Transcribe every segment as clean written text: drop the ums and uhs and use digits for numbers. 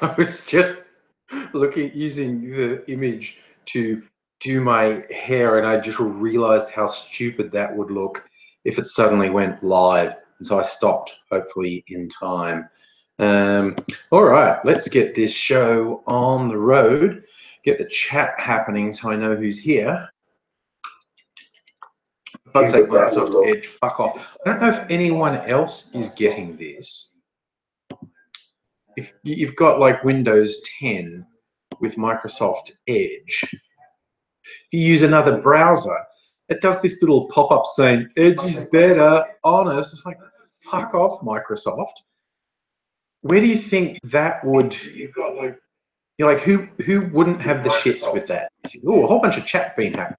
I was just using the image to do my hair, and I just realized how stupid that would look if it suddenly went live. And so I stopped, hopefully in time. All right, let's get this show on the road, get the chat happening so I know who's here. For fuck's sake, Microsoft Edge, fuck off. I don't know if anyone else is getting this. If you've got like Windows 10 with Microsoft Edge, if you use another browser, it does this little pop-up saying, Edge is better, honest. It's like, fuck off, Microsoft. Where do you think that would... You're like, who wouldn't have the shits with that? Oh, a whole bunch of chat being happening.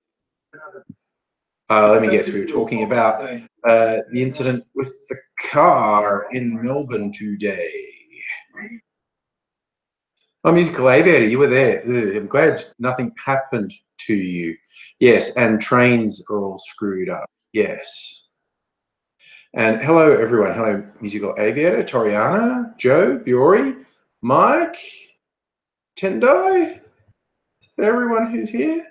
Let me guess, we were talking about the incident with the car in Melbourne today. Oh, Musical Aviator, you were there. Ugh, I'm glad nothing happened to you. Yes, and trains are all screwed up. Yes. And hello, everyone. Hello, Musical Aviator, Toriana, Joe, Biori, Mike, Tendai, everyone who's here.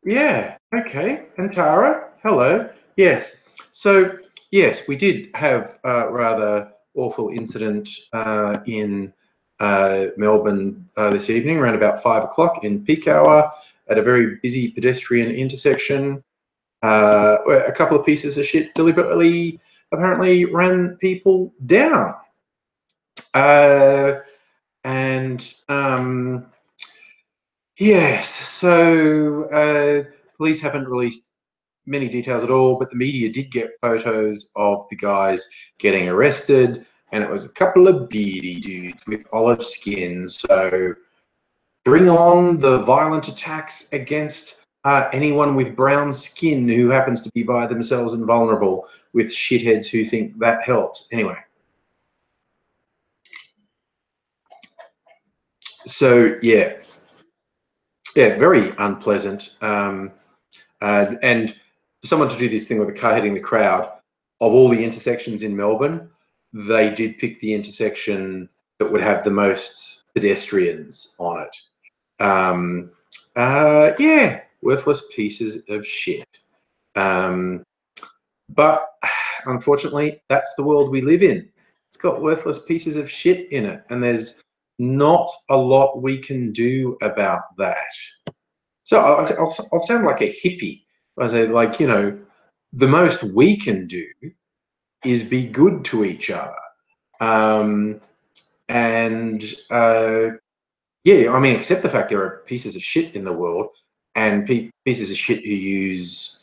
Yeah, okay. And Tara, hello. Yes. So, yes, we did have a rather awful incident in Melbourne this evening, around about 5 o'clock in peak hour at a very busy pedestrian intersection. Where a couple of pieces of shit deliberately, apparently, ran people down. Yes, so police haven't released many details at all, but the media did get photos of the guys getting arrested, and it was a couple of beardy dudes with olive skin. So bring on the violent attacks against anyone with brown skin who happens to be by themselves and vulnerable, with shitheads who think that helps. Anyway. So, yeah. Yeah, very unpleasant. And for someone to do this thing with a car hitting the crowd, of all the intersections in Melbourne, they did pick the intersection that would have the most pedestrians on it. Yeah, worthless pieces of shit. But unfortunately, that's the world we live in. It's got worthless pieces of shit in it, and there's not a lot we can do about that. So I'll sound like a hippie. I say, like, you know, the most we can do is be good to each other. Yeah, I mean, accept the fact there are pieces of shit in the world, and pieces of shit who use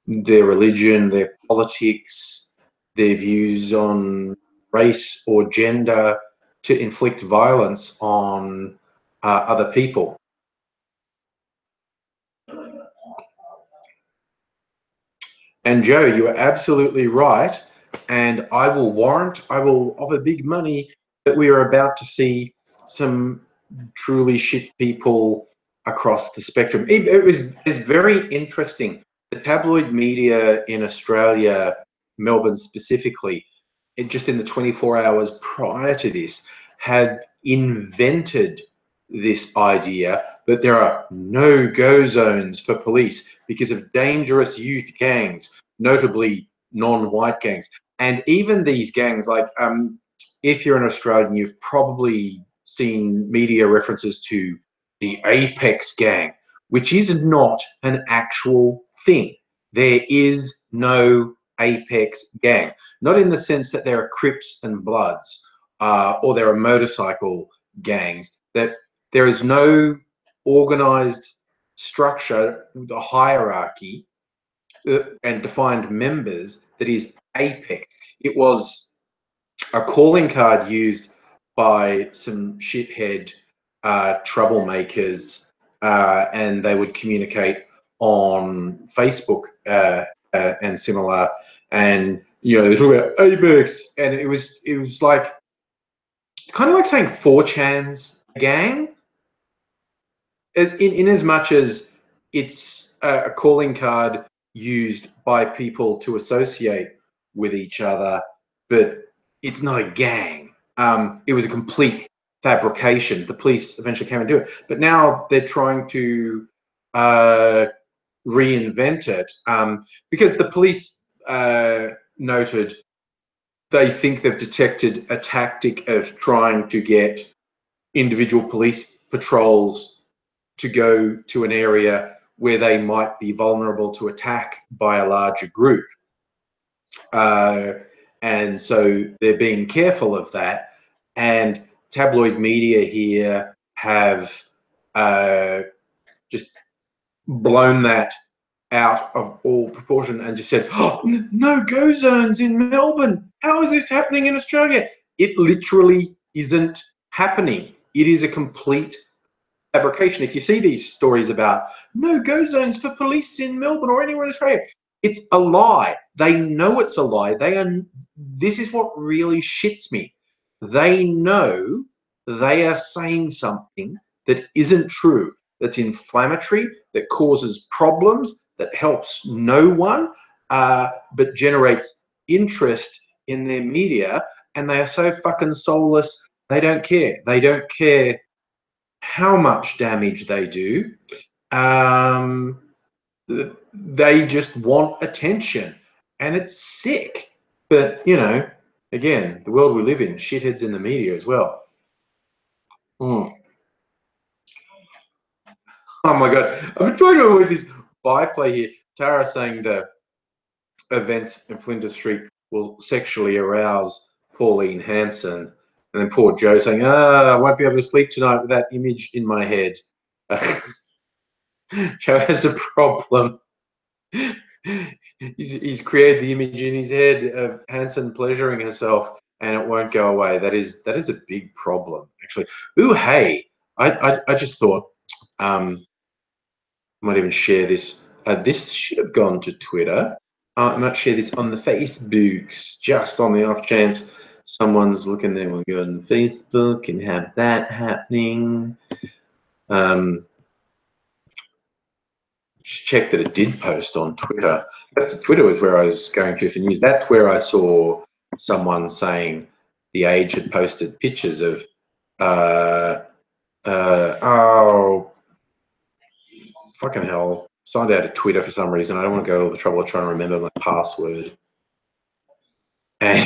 their religion, their politics, their views on race or gender to inflict violence on other people. And Joe, you are absolutely right. And I will offer big money that we are about to see some truly shit people across the spectrum. It's very interesting. The tabloid media in Australia, Melbourne specifically, just in the 24 hours prior to this, have invented this idea that there are no-go zones for police because of dangerous youth gangs, notably non-white gangs. And even these gangs, like if you're an Australian, you've probably seen media references to the Apex gang, which is not an actual thing. There is no Apex gang, not in the sense that there are Crips and Bloods or there are motorcycle gangs. That there is no organized structure with a hierarchy and defined members that is Apex. It was a calling card used by some shithead troublemakers, and they would communicate on Facebook and similar, and you know, they talk about Apex, and it was like, it's kind of like saying 4chan's a gang, in as much as it's a calling card used by people to associate with each other, but it's not a gang. It was a complete fabrication. The police eventually came and do it, but now they're trying to reinvent it because the police noted they think they've detected a tactic of trying to get individual police patrols to go to an area where they might be vulnerable to attack by a larger group. And so they're being careful of that. And tabloid media here have just blown that out of all proportion and just said, oh, no-go zones in Melbourne. How is this happening in Australia? It literally isn't happening. It is a complete fabrication. If you see these stories about no-go zones for police in Melbourne or anywhere in Australia, it's a lie. They know it's a lie. This is what really shits me. They know they are saying something that isn't true, that's inflammatory, that causes problems, that helps no one, but generates interest in their media, and they are so fucking soulless, they don't care. They don't care how much damage they do. They just want attention, and it's sick. But, you know, again, the world we live in, shitheads in the media as well. Oh my God. I'm trying to avoid this byplay here. Tara saying the events in Flinders Street will sexually arouse Pauline Hanson. And then poor Joe saying, I won't be able to sleep tonight with that image in my head. Joe has a problem. He's created the image in his head of Hanson pleasuring herself, and it won't go away. That is a big problem, actually. Ooh, hey, I just thought might even share this. This should have gone to Twitter. I might share this on the Facebooks, just on the off chance someone's looking there. We'll go on Facebook and have that happening. Just check that it did post on Twitter. Twitter was where I was going to for news. That's where I saw someone saying The Age had posted pictures of oh fucking hell, signed out of Twitter for some reason. I don't want to go to all the trouble of trying to remember my password. And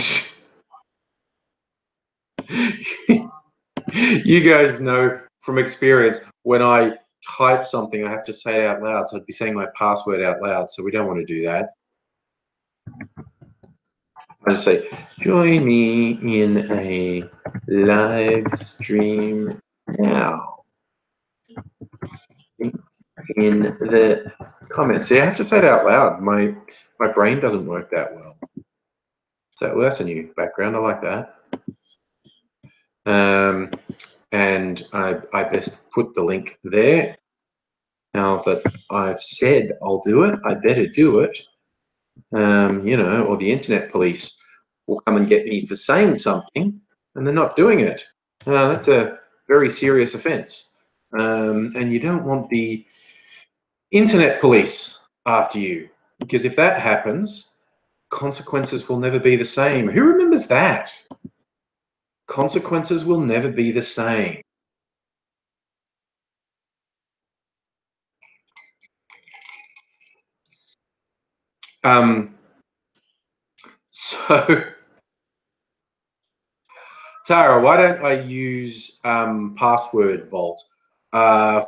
you guys know from experience, when I type something, I have to say it out loud. So I'd be saying my password out loud. So we don't want to do that. I just say, join me in a live stream now in the comments. See, I have to say it out loud. My brain doesn't work that well. So well, that's a new background. I like that. And I best put the link there. Now that I've said I'll do it, I better do it. You know, or the internet police will come and get me for saying something, and they're not doing it. That's a very serious offence, and you don't want the internet police after you, because if that happens, consequences will never be the same. Who remembers that? Consequences will never be the same. So, Tara, why don't I use Password Vault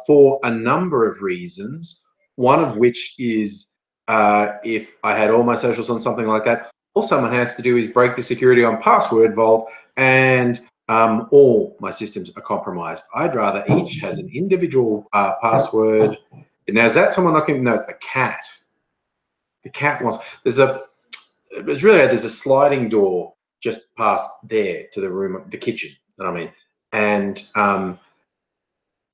for a number of reasons, one of which is if I had all my socials on something like that, all someone has to do is break the security on Password Vault and all my systems are compromised. I'd rather each has an individual password. Now, is that someone knocking? No, it's the cat. The cat wants, there's a sliding door just past there to the room, the kitchen, you know what I mean? And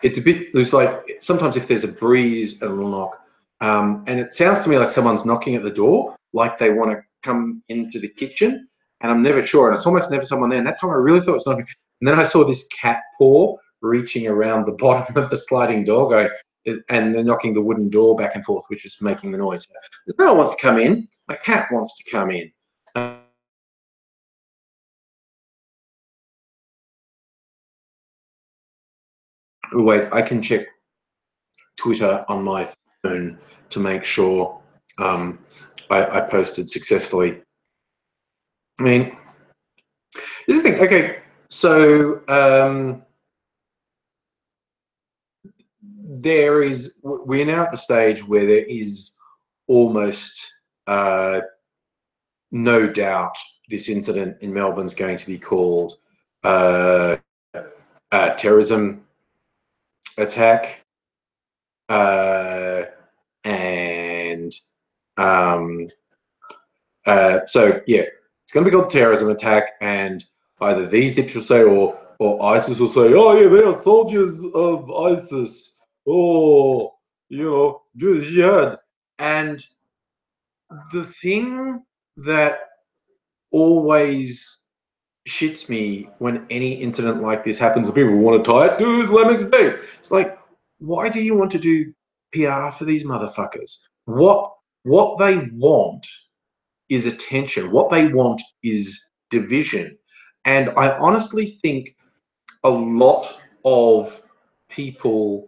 it's a bit loose, like sometimes if there's a breeze, it'll knock. And it sounds to me like someone's knocking at the door, like they want to come into the kitchen, and I'm never sure. And it's almost never someone there. And that time I really thought it was knocking. And then I saw this cat paw reaching around the bottom of the sliding door going, and they're knocking the wooden door back and forth, which is making the noise. No one wants to come in. My cat wants to come in. Wait, I can check Twitter on my phone to make sure I posted successfully. I mean, this is the thing. Okay, so we're now at the stage where there is almost no doubt this incident in Melbourne is going to be called terrorism attack, and so yeah, it's going to be called terrorism attack, and either these dicks will say, or ISIS will say, oh yeah, they are soldiers of ISIS, or do the jihad. And the thing that always shits me when any incident like this happens, and people want to tie it to Islamic State. It's like, why do you want to do PR for these motherfuckers? What they want is attention. What they want is division. And I honestly think a lot of people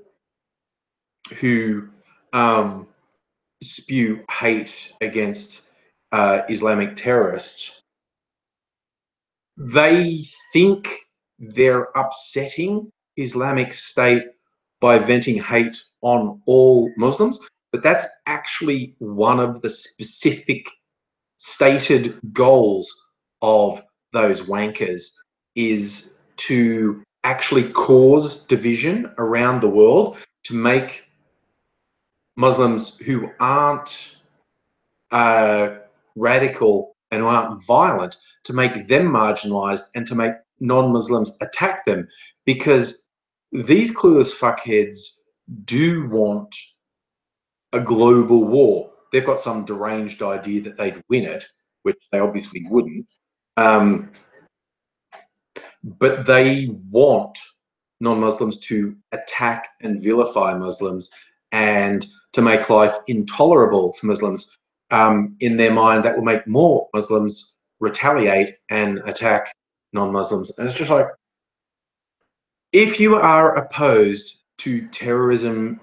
who spew hate against Islamic terrorists, they think they're upsetting Islamic State by venting hate on all Muslims, but that's actually one of the specific stated goals of those wankers, is to actually cause division around the world, to make Muslims who aren't radical and who aren't violent, to make them marginalized and to make non-Muslims attack them, because these clueless fuckheads do want a global war. They've got some deranged idea that they'd win it, which they obviously wouldn't. But they want non-Muslims to attack and vilify Muslims and to make life intolerable for Muslims. In their mind, that will make more Muslims retaliate and attack non-Muslims. And it's just like, if you are opposed to terrorism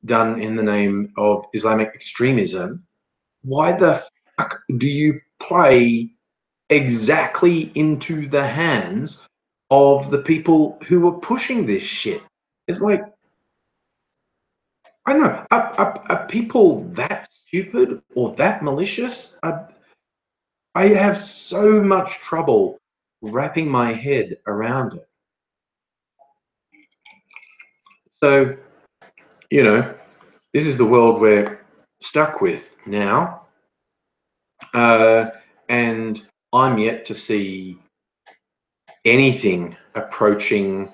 done in the name of Islamic extremism, why the fuck do you play exactly into the hands of the people who are pushing this shit? It's like, I don't know, are people that stupid or that malicious? I have so much trouble wrapping my head around it. So, this is the world we're stuck with now. And I'm yet to see anything approaching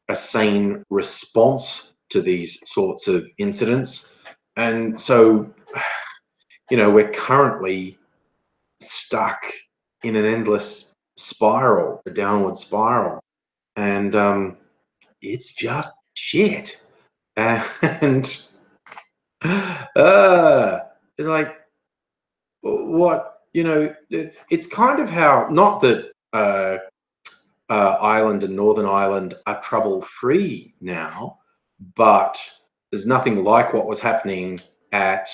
a sane response to these sorts of incidents. And so, we're currently stuck in an endless spiral, a downward spiral. And it's just shit. And it's like, what, it's kind of how, not that Ireland and Northern Ireland are trouble-free now, but there's nothing like what was happening at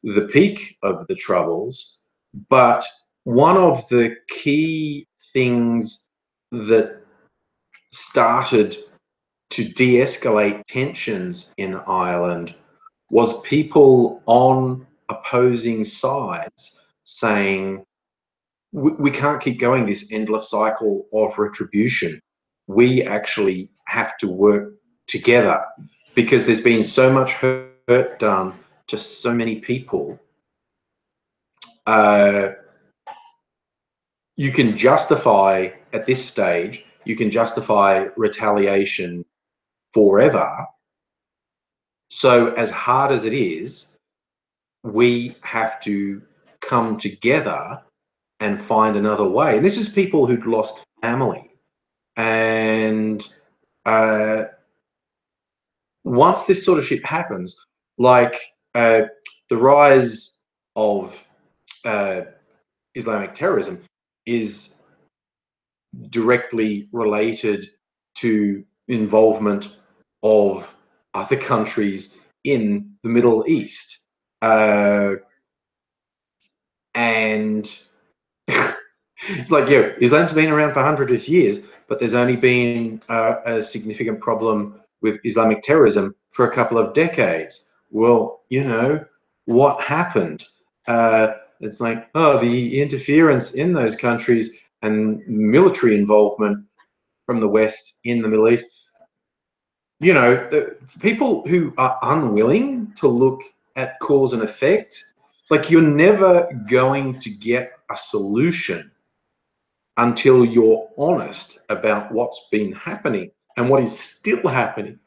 the peak of the Troubles. But one of the key things that started to de-escalate tensions in Ireland was people on opposing sides saying, we can't keep going this endless cycle of retribution. We actually have to work together, because there's been so much hurt done to so many people. You can justify, at this stage, you can justify retaliation forever. So as hard as it is, we have to come together and find another way. And this is people who'd lost family. And once this sort of shit happens, like the rise of Islamic terrorism is directly related to involvement of other countries in the Middle East. And it's like, yeah, Islam's been around for hundreds of years, but there's only been a significant problem with Islamic terrorism for a couple of decades. Well, you know, what happened? It's like, oh, the interference in those countries and military involvement from the West in the Middle East. You know, the people who are unwilling to look at cause and effect, it's like you're never going to get a solution until you're honest about what's been happening and what is still happening.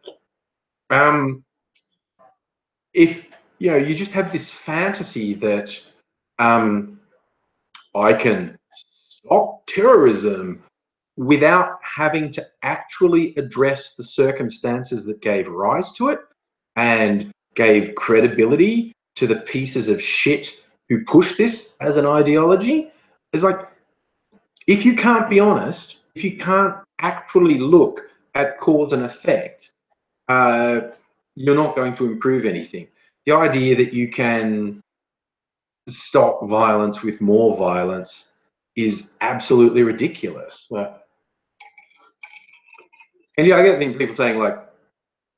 If you know, you just have this fantasy that I can stop terrorism without having to actually address the circumstances that gave rise to it and gave credibility to the pieces of shit who push this as an ideology. It's like, if you can't be honest, if you can't actually look at cause and effect, you're not going to improve anything. The idea that you can stop violence with more violence is absolutely ridiculous. And yeah, I get people saying like,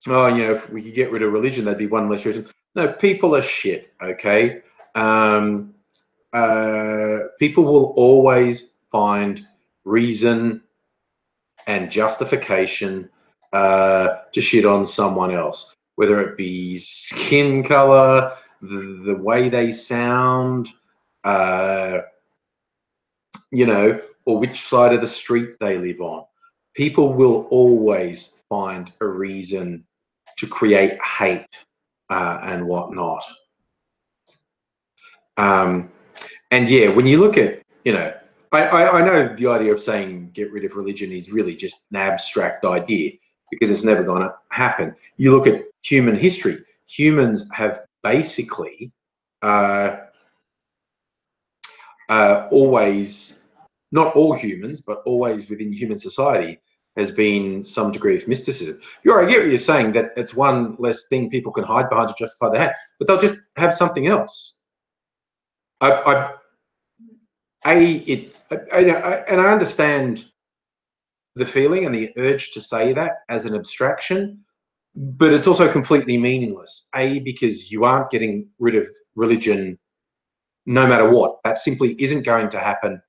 oh, you know, if we could get rid of religion, there'd be one less reason. No, people are shit, okay? People will always find reason and justification to shit on someone else, whether it be skin color, the way they sound, you know, or which side of the street they live on. People will always find a reason to create hate and whatnot. And yeah, when you look at, you know, I know the idea of saying get rid of religion is really just an abstract idea because it's never going to happen. You look at human history. Humans have basically always, not all humans, but always within human society has been some degree of mysticism. I get what you're saying, that it's one less thing people can hide behind to justify their hate, but they'll just have something else. And I understand the feeling and the urge to say that as an abstraction, but it's also completely meaningless. Because you aren't getting rid of religion no matter what. That simply isn't going to happen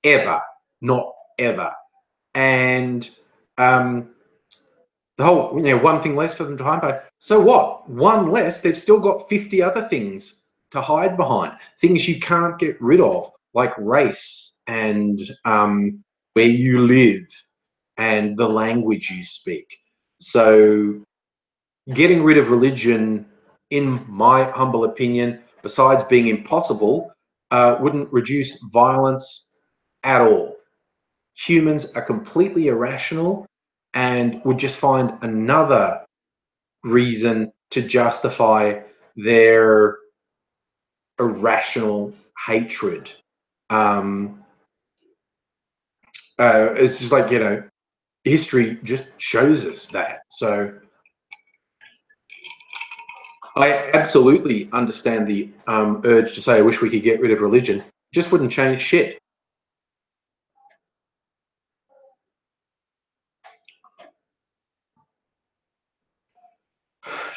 ever, not ever. And the whole, you know, one thing less for them to hide behind. So what? One less, they've still got 50 other things to hide behind. Things you can't get rid of, like race and where you live and the language you speak. So getting rid of religion, in my humble opinion, besides being impossible, wouldn't reduce violence at all. Humans are completely irrational and would just find another reason to justify their irrational hatred. It's just like, you know, history just shows us that. So I absolutely understand the urge to say, I wish we could get rid of religion. It just wouldn't change shit.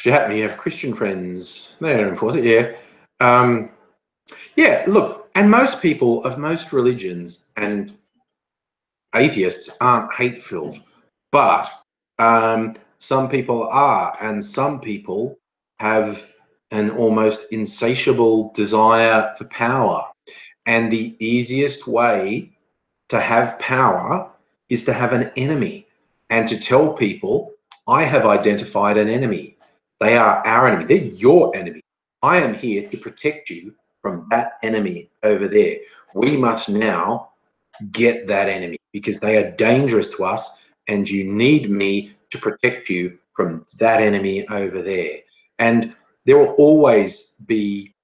You have Christian friends. They don't enforce it, yeah. Yeah, look, and most people of most religions and atheists aren't hate-filled, but some people are, and some people have an almost insatiable desire for power. And the easiest way to have power is to have an enemy and to tell people, I have identified an enemy. They are our enemy. They're your enemy. I am here to protect you from that enemy over there. We must now get that enemy because they are dangerous to us and you need me to protect you from that enemy over there. And there will always be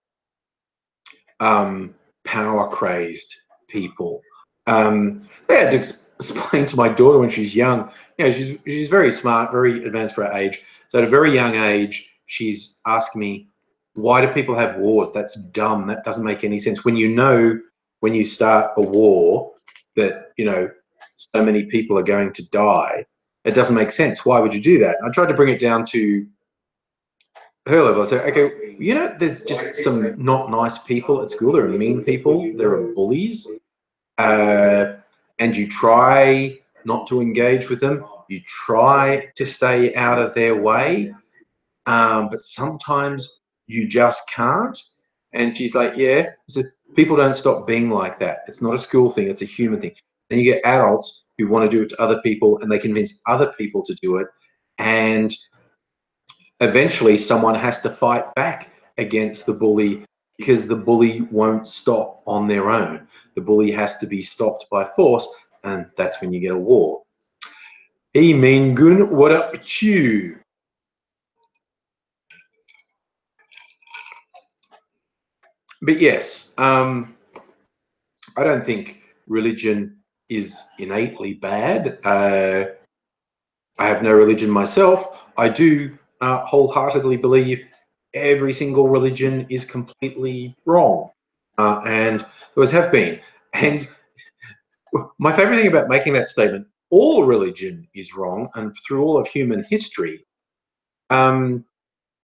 power crazed people. I had to explain to my daughter when she's young. You know, she's very smart, very advanced for her age. So at a very young age, she's asking me, "Why do people have wars? That's dumb. That doesn't make any sense." When you know, when you start a war, that so many people are going to die, it doesn't make sense. Why would you do that? And I tried to bring it down to her level. I said, okay, there's just some not nice people at school. There are mean people. There are bullies. And you try not to engage with them. You try to stay out of their way, but sometimes you just can't. And she's like, yeah. I said, people don't stop being like that. It's not a school thing. It's a human thing. Then you get adults who want to do it to other people, and they convince other people to do it. And eventually someone has to fight back against the bully, because the bully won't stop on their own. The bully has to be stopped by force, and that's when you get a war. Hey, Mean Gun, what up with you? But yes, I don't think religion is innately bad. I have no religion myself. I do wholeheartedly believe every single religion is completely wrong, and always have been. And my favorite thing about making that statement, all religion is wrong, and through all of human history, I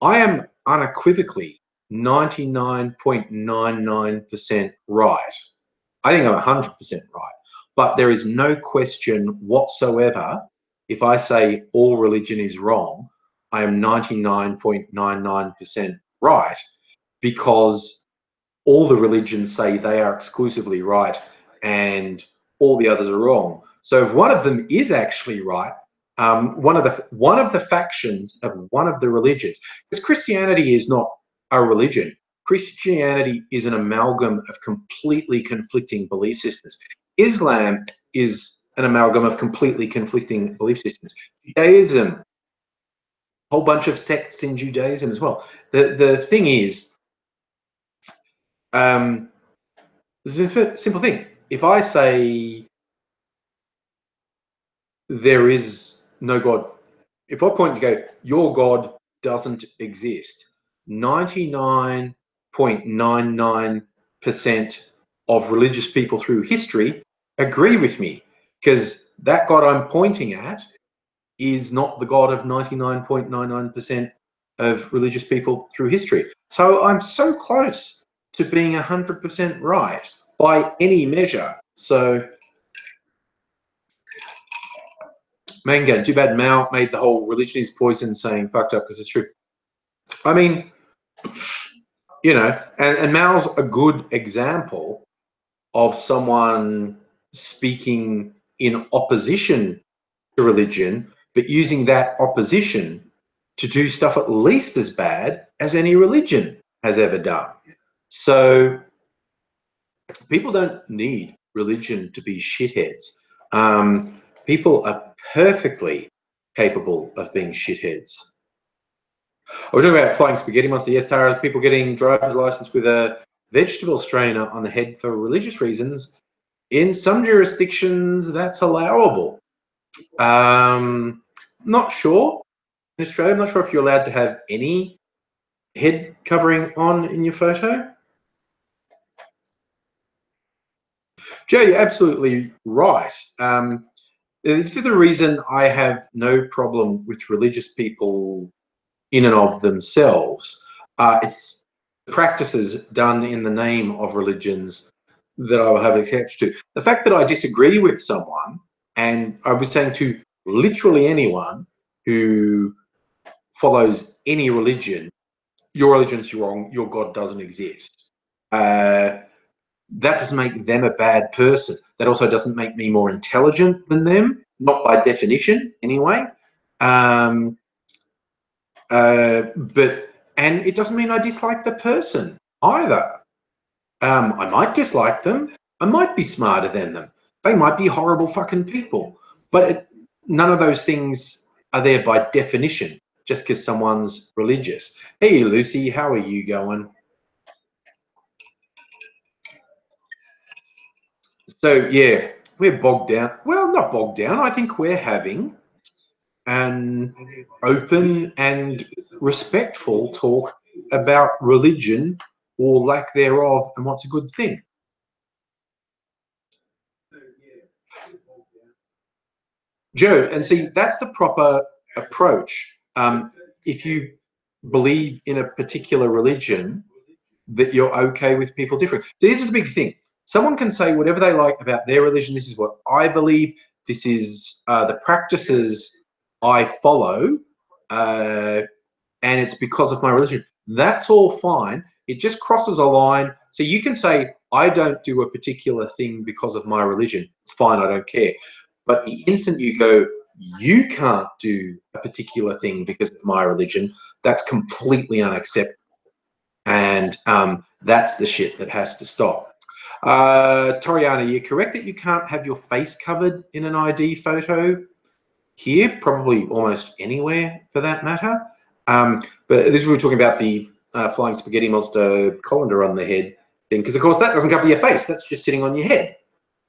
am unequivocally 99.99% right. I think I'm 100% right. But there is no question whatsoever, if I say all religion is wrong, I am 99.99% right, because all the religions say they are exclusively right and all the others are wrong. So if one of them is actually right, one of the factions of one of the religions, because Christianity is not a religion. Christianity is an amalgam of completely conflicting belief systems. Islam is an amalgam of completely conflicting belief systems. Judaism, a whole bunch of sects in Judaism as well. The thing is, this is a simple thing. If I say there is no God, if I point to go, your God doesn't exist, 99.99% of religious people through history agree with me, because that God I'm pointing at is not the God of 99.99% of religious people through history. So I'm so close to being 100% right by any measure. So, Mangan, too bad Mao made the whole religion is poison saying fucked up, because it's true. I mean, and Mao's a good example of someone speaking in opposition to religion, but using that opposition to do stuff at least as bad as any religion has ever done. So people don't need religion to be shitheads. People are perfectly capable of being shitheads. We're talking about flying spaghetti monster. Yes, Tara, people getting driver's license with a vegetable strainer on the head for religious reasons. In some jurisdictions, that's allowable. Not sure. In Australia, I'm not sure if you're allowed to have any head covering on in your photo. Joe, you're absolutely right. This is the reason I have no problem with religious people in and of themselves. It's practices done in the name of religions that I will have attached to. The fact that I disagree with someone, and I was saying to literally anyone who follows any religion, your religion's wrong, your God doesn't exist. That doesn't make them a bad person. That also doesn't make me more intelligent than them, not by definition anyway. And it doesn't mean I dislike the person either. I might dislike them. I might be smarter than them. They might be horrible fucking people. But none of those things are there by definition, just because someone's religious. Hey, Lucy, how are you going? So yeah, we're bogged down. Well, not bogged down. I think we're having an open and respectful talk about religion or lack thereof and what's a good thing. Joe, and see, that's the proper approach. If you believe in a particular religion, that you're okay with people different. So this is the big thing. Someone can say whatever they like about their religion. This is what I believe. This is the practices I follow, and it's because of my religion. That's all fine. It just crosses a line. So you can say, I don't do a particular thing because of my religion. It's fine. I don't care. But the instant you go, you can't do a particular thing because it's my religion, that's completely unacceptable. And that's the shit that has to stop. Toriana, you're correct that you can't have your face covered in an ID photo here, probably almost anywhere for that matter. But this we were talking about the flying spaghetti monster colander on the head thing, because of course that doesn't cover your face, that's just sitting on your head.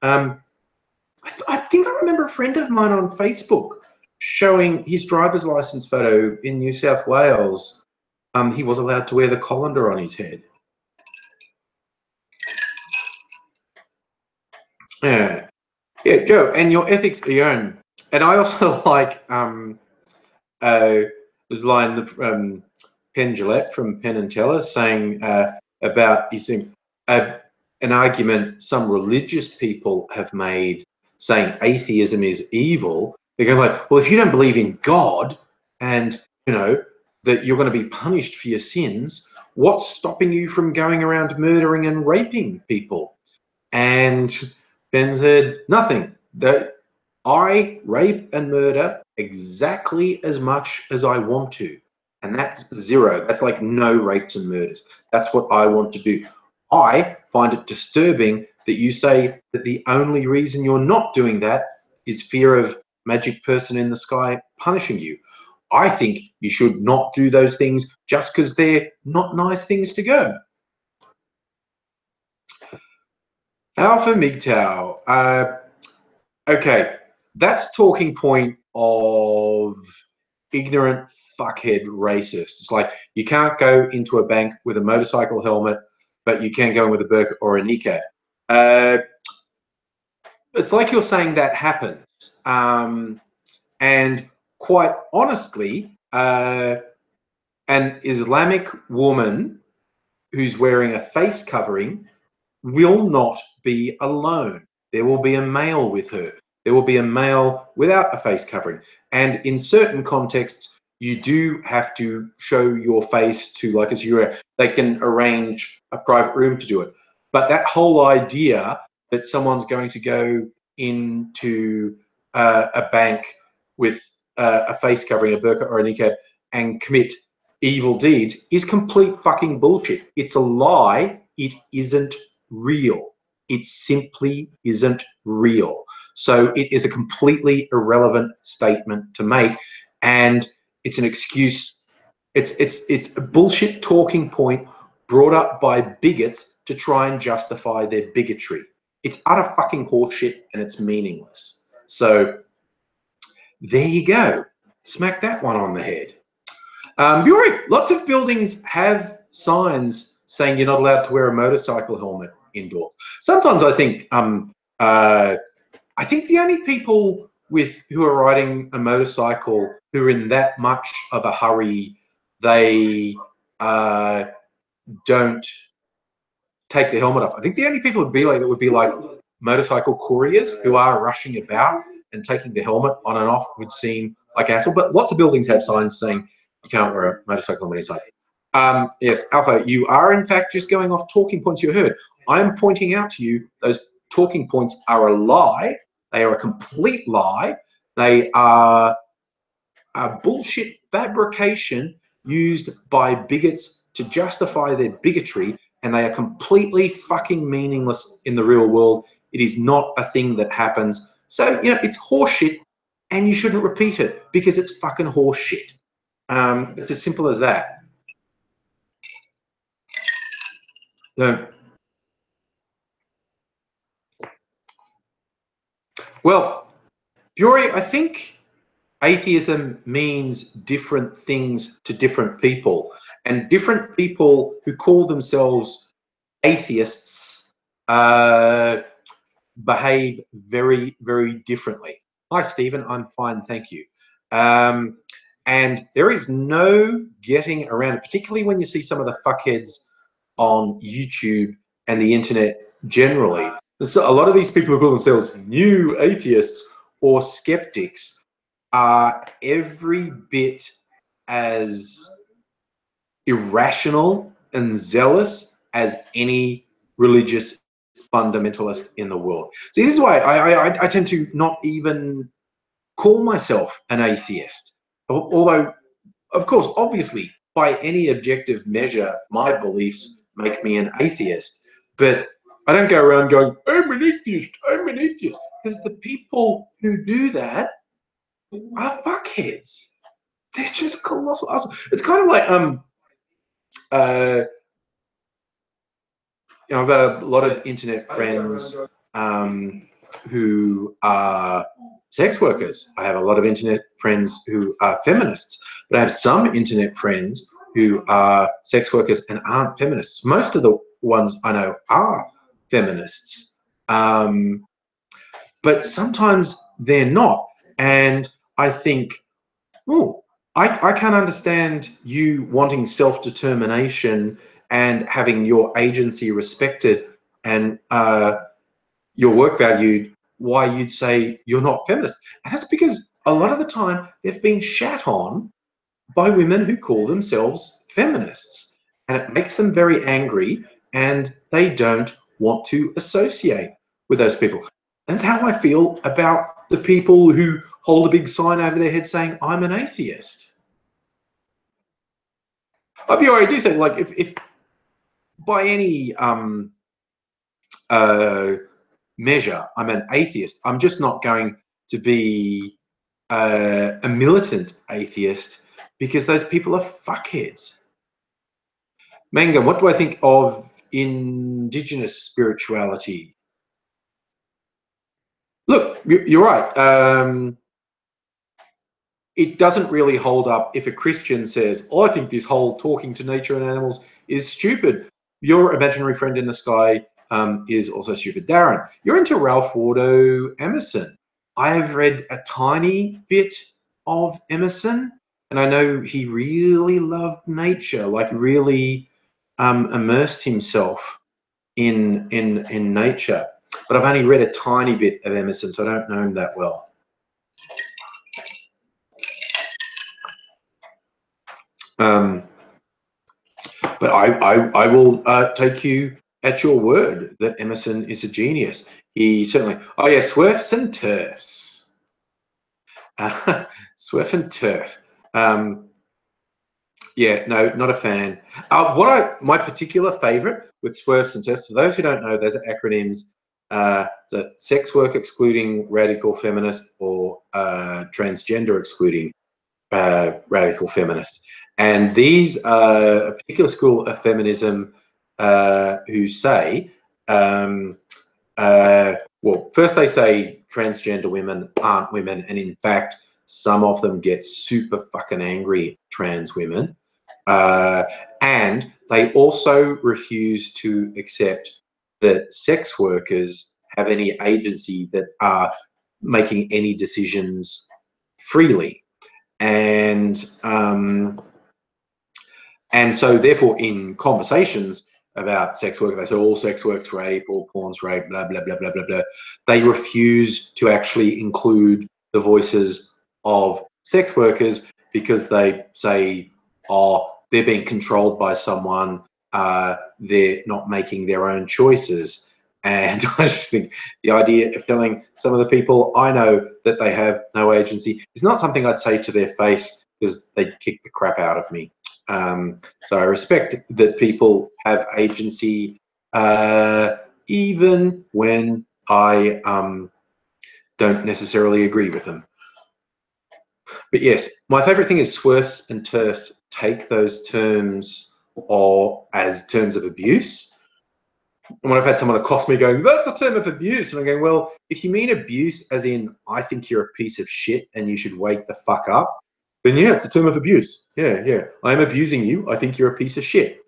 I think I remember a friend of mine on Facebook showing his driver's license photo in New South Wales. He was allowed to wear the colander on his head. Yeah, yeah, Joe, and your ethics are your own. And I also like this line of Penn Jillette from Penn and Teller saying about an argument some religious people have made saying atheism is evil. They're going like, well, if you don't believe in God and, you know, that you're going to be punished for your sins, what's stopping you from going around murdering and raping people? And Ben said, nothing. That I rape and murder exactly as much as I want to. And that's zero. That's like no rapes and murders. That's what I want to do. I find it disturbing that you say that the only reason you're not doing that is fear of magic person in the sky punishing you. I think you should not do those things just because they're not nice things to go. Alpha MGTOW. Okay, that's talking point of ignorant fuckhead racist. It's like you can't go into a bank with a motorcycle helmet, but you can go in with a burqa or a niqab. It's like you're saying that happens. And quite honestly, an Islamic woman who's wearing a face covering will not be alone. There will be a male with her. There will be a male without a face covering. And in certain contexts, you do have to show your face to, like, as you're, they can arrange a private room to do it. But that whole idea that someone's going to go into a bank with a face covering, a burqa or a niqab, and commit evil deeds is complete fucking bullshit. It's a lie. It isn't real. It simply isn't real. So it is a completely irrelevant statement to make, and it's an excuse. It's a bullshit talking point brought up by bigots to try and justify their bigotry. It's utter fucking horseshit and it's meaningless. So there you go. Smack that one on the head. Bjork, lots of buildings have signs saying you're not allowed to wear a motorcycle helmet indoors. Sometimes I think the only people who are riding a motorcycle who are in that much of a hurry, they don't take the helmet off. I think the only people would be like that would be like motorcycle couriers who are rushing about, and taking the helmet on and off would seem like a hassle. But lots of buildings have signs saying you can't wear a motorcycle helmet inside. Yes, Alpha, you are in fact just going off talking points you heard. I'm pointing out to you those talking points are a lie. They are a complete lie. They are a bullshit fabrication used by bigots to justify their bigotry, and they are completely fucking meaningless in the real world. It is not a thing that happens. So, you know, it's horseshit, and you shouldn't repeat it because it's fucking horseshit. It's as simple as that. So, Well, Bury, I think atheism means different things to different people, and different people who call themselves atheists behave very, very differently. Hi, Stephen. I'm fine, thank you. And there is no getting around it, particularly when you see some of the fuckheads on YouTube and the internet generally. So a lot of these people who call themselves new atheists or skeptics are every bit as irrational and zealous as any religious fundamentalist in the world. See, this is why I tend to not even call myself an atheist. Although, of course, obviously, by any objective measure, my beliefs make me an atheist. But I don't go around going, I'm an atheist, I'm an atheist. Because the people who do that are fuckheads. They're just colossal assholes. It's kind of like you know, I have a lot of internet friends who are sex workers. I have a lot of internet friends who are feminists, but I have some internet friends who are sex workers and aren't feminists. Most of the ones I know are feminists, but sometimes they're not. And I think, oh, I can't understand you wanting self-determination and having your agency respected and your work valued, why you'd say you're not feminist. And that's because a lot of the time they've been shat on by women who call themselves feminists. And it makes them very angry and they don't want to associate with those people. That's how I feel about the people who hold a big sign over their head saying, I'm an atheist. I'd be already do say, like, if by any measure I'm an atheist, I'm just not going to be a militant atheist because those people are fuckheads. Manga, what do I think of indigenous spirituality? Look, you're right. It doesn't really hold up if a Christian says, oh, I think this whole talking to nature and animals is stupid. Your imaginary friend in the sky is also stupid. Darren, you're into Ralph Waldo Emerson. I have read a tiny bit of Emerson, and I know he really loved nature, like really immersed himself in nature. But I've only read a tiny bit of Emerson, so I don't know him that well. But I will take you at your word that Emerson is a genius. He certainly, oh yeah, Swifts and Turfs. Swift and Turf. Yeah, no, not a fan. My particular favorite with Swerfs and Turfs, for those who don't know, those are acronyms. So sex work excluding radical feminist or transgender excluding radical feminist. And these are a particular school of feminism who say, well, first they say transgender women aren't women, and in fact, some of them get super fucking angry at trans women. And they also refuse to accept that sex workers have any agency, that are making any decisions freely. And so therefore in conversations about sex work, they say all sex work's rape, all porn's rape, blah, blah, blah, blah, blah, blah. They refuse to actually include the voices of sex workers because they say, oh, they're being controlled by someone, they're not making their own choices. And I just think the idea of telling some of the people I know that they have no agency is not something I'd say to their face, because they'd kick the crap out of me. So I respect that people have agency, even when I don't necessarily agree with them. But yes, my favourite thing is Swerfs and Turfs take those terms as terms of abuse. And when I've had someone accost me going, that's a term of abuse, and I'm going, well, if you mean abuse as in I think you're a piece of shit and you should wake the fuck up, then yeah, it's a term of abuse. Yeah. I'm abusing you. I think you're a piece of shit.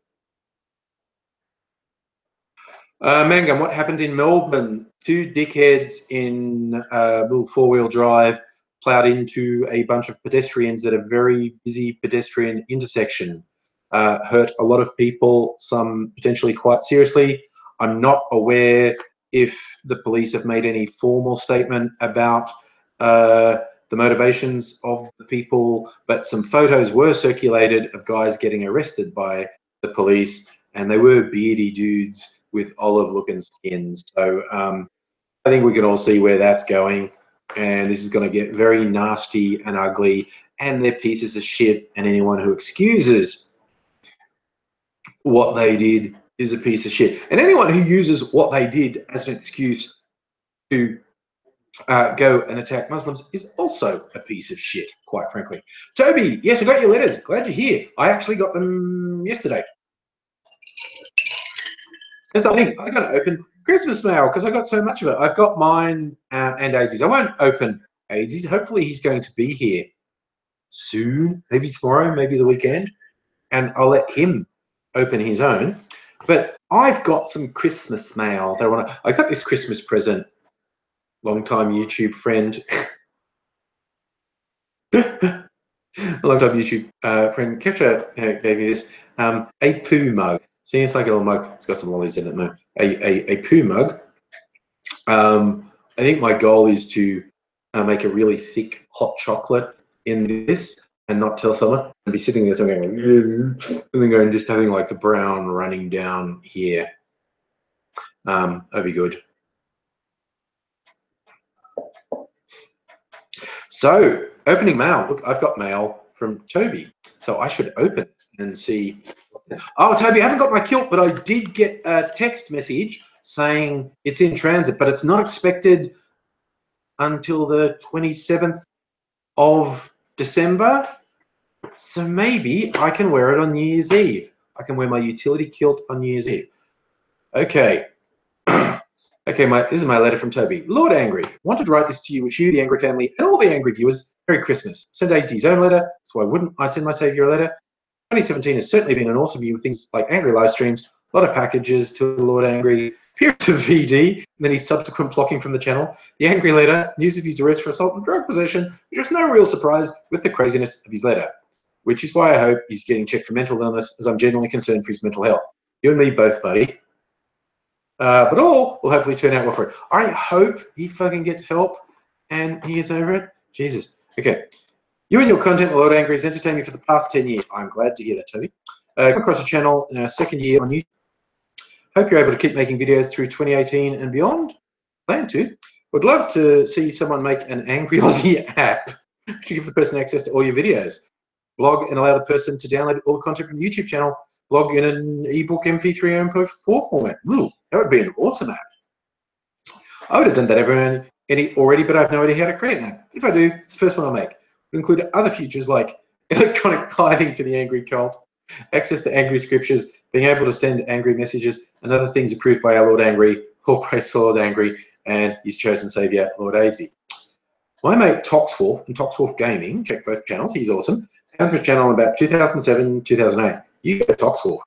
Mangum, what happened in Melbourne? Two dickheads in little four-wheel drive plowed into a bunch of pedestrians at a very busy pedestrian intersection. Hurt a lot of people, some potentially quite seriously. I'm not aware if the police have made any formal statement about the motivations of the people, but some photos were circulated of guys getting arrested by the police, and they were beardy dudes with olive-looking skins. So I think we can all see where that's going, and this is going to get very nasty and ugly, and they're pieces of shit, and anyone who excuses what they did is a piece of shit. And anyone who uses what they did as an excuse to go and attack Muslims is also a piece of shit, quite frankly. Toby, yes, I got your letters. Glad you're here. I actually got them yesterday. There's the thing, I got to open Christmas mail because I got so much of it. I've got mine and AD's. I won't open AD's. Hopefully he's going to be here soon, maybe tomorrow, maybe the weekend, and I'll let him open his own. But I've got some Christmas mail that I got this Christmas present, long-time YouTube friend. A long-time YouTube friend, Ketra, gave me this, a poo mug. See, it's like a little mug. It's got some lollies in it now. A poo mug. I think my goal is to make a really thick hot chocolate in this and not tell someone, and be sitting there somewhere going, and then going just having like the brown running down here. That'd be good. So, opening mail. Look, I've got mail from Toby, so I should open and see. Oh, Toby, I haven't got my kilt, but I did get a text message saying it's in transit, but it's not expected until the 27th of December. So maybe I can wear it on New Year's Eve. I can wear my utility kilt on New Year's Eve. Okay. Okay, this is my letter from Toby. Lord Angry, wanted to write this to you, wish you, the Angry family, and all the Angry viewers, Merry Christmas. Send AT his own letter, so why wouldn't I send my saviour a letter? 2017 has certainly been an awesome year with things like Angry live streams, a lot of packages to Lord Angry, periods of VD, and then his subsequent blocking from the channel, the Angry letter, news of his arrest for assault and drug possession, which was no real surprise with the craziness of his letter, which is why I hope he's getting checked for mental illness, as I'm genuinely concerned for his mental health. You and me both, buddy. But all will hopefully turn out well for it. I hope he fucking gets help and he gets over it. Jesus. Okay. You and your content, Lord Angry, has entertained me for the past 10 years. I'm glad to hear that, Toby. Come across the channel in our second year on YouTube. Hope you're able to keep making videos through 2018 and beyond. Plan to. Would love to see someone make an AngryAussie app to give the person access to all your videos. Blog and allow the person to download all the content from the YouTube channel. Blog in an ebook, MP3, or MP4 format. Ooh, that would be an awesome app. I would have done that already, but I have no idea how to create an app. If I do, it's the first one I'll make. It'll include other features like electronic climbing to the Angry cult, access to Angry scriptures, being able to send Angry messages, and other things approved by our Lord Angry, all praise for Lord Angry, and his chosen saviour, Lord AZ. My mate Toxwolf and Toxwolf Gaming, check both channels, he's awesome, found his channel in about 2007, 2008. You go Toxwolf.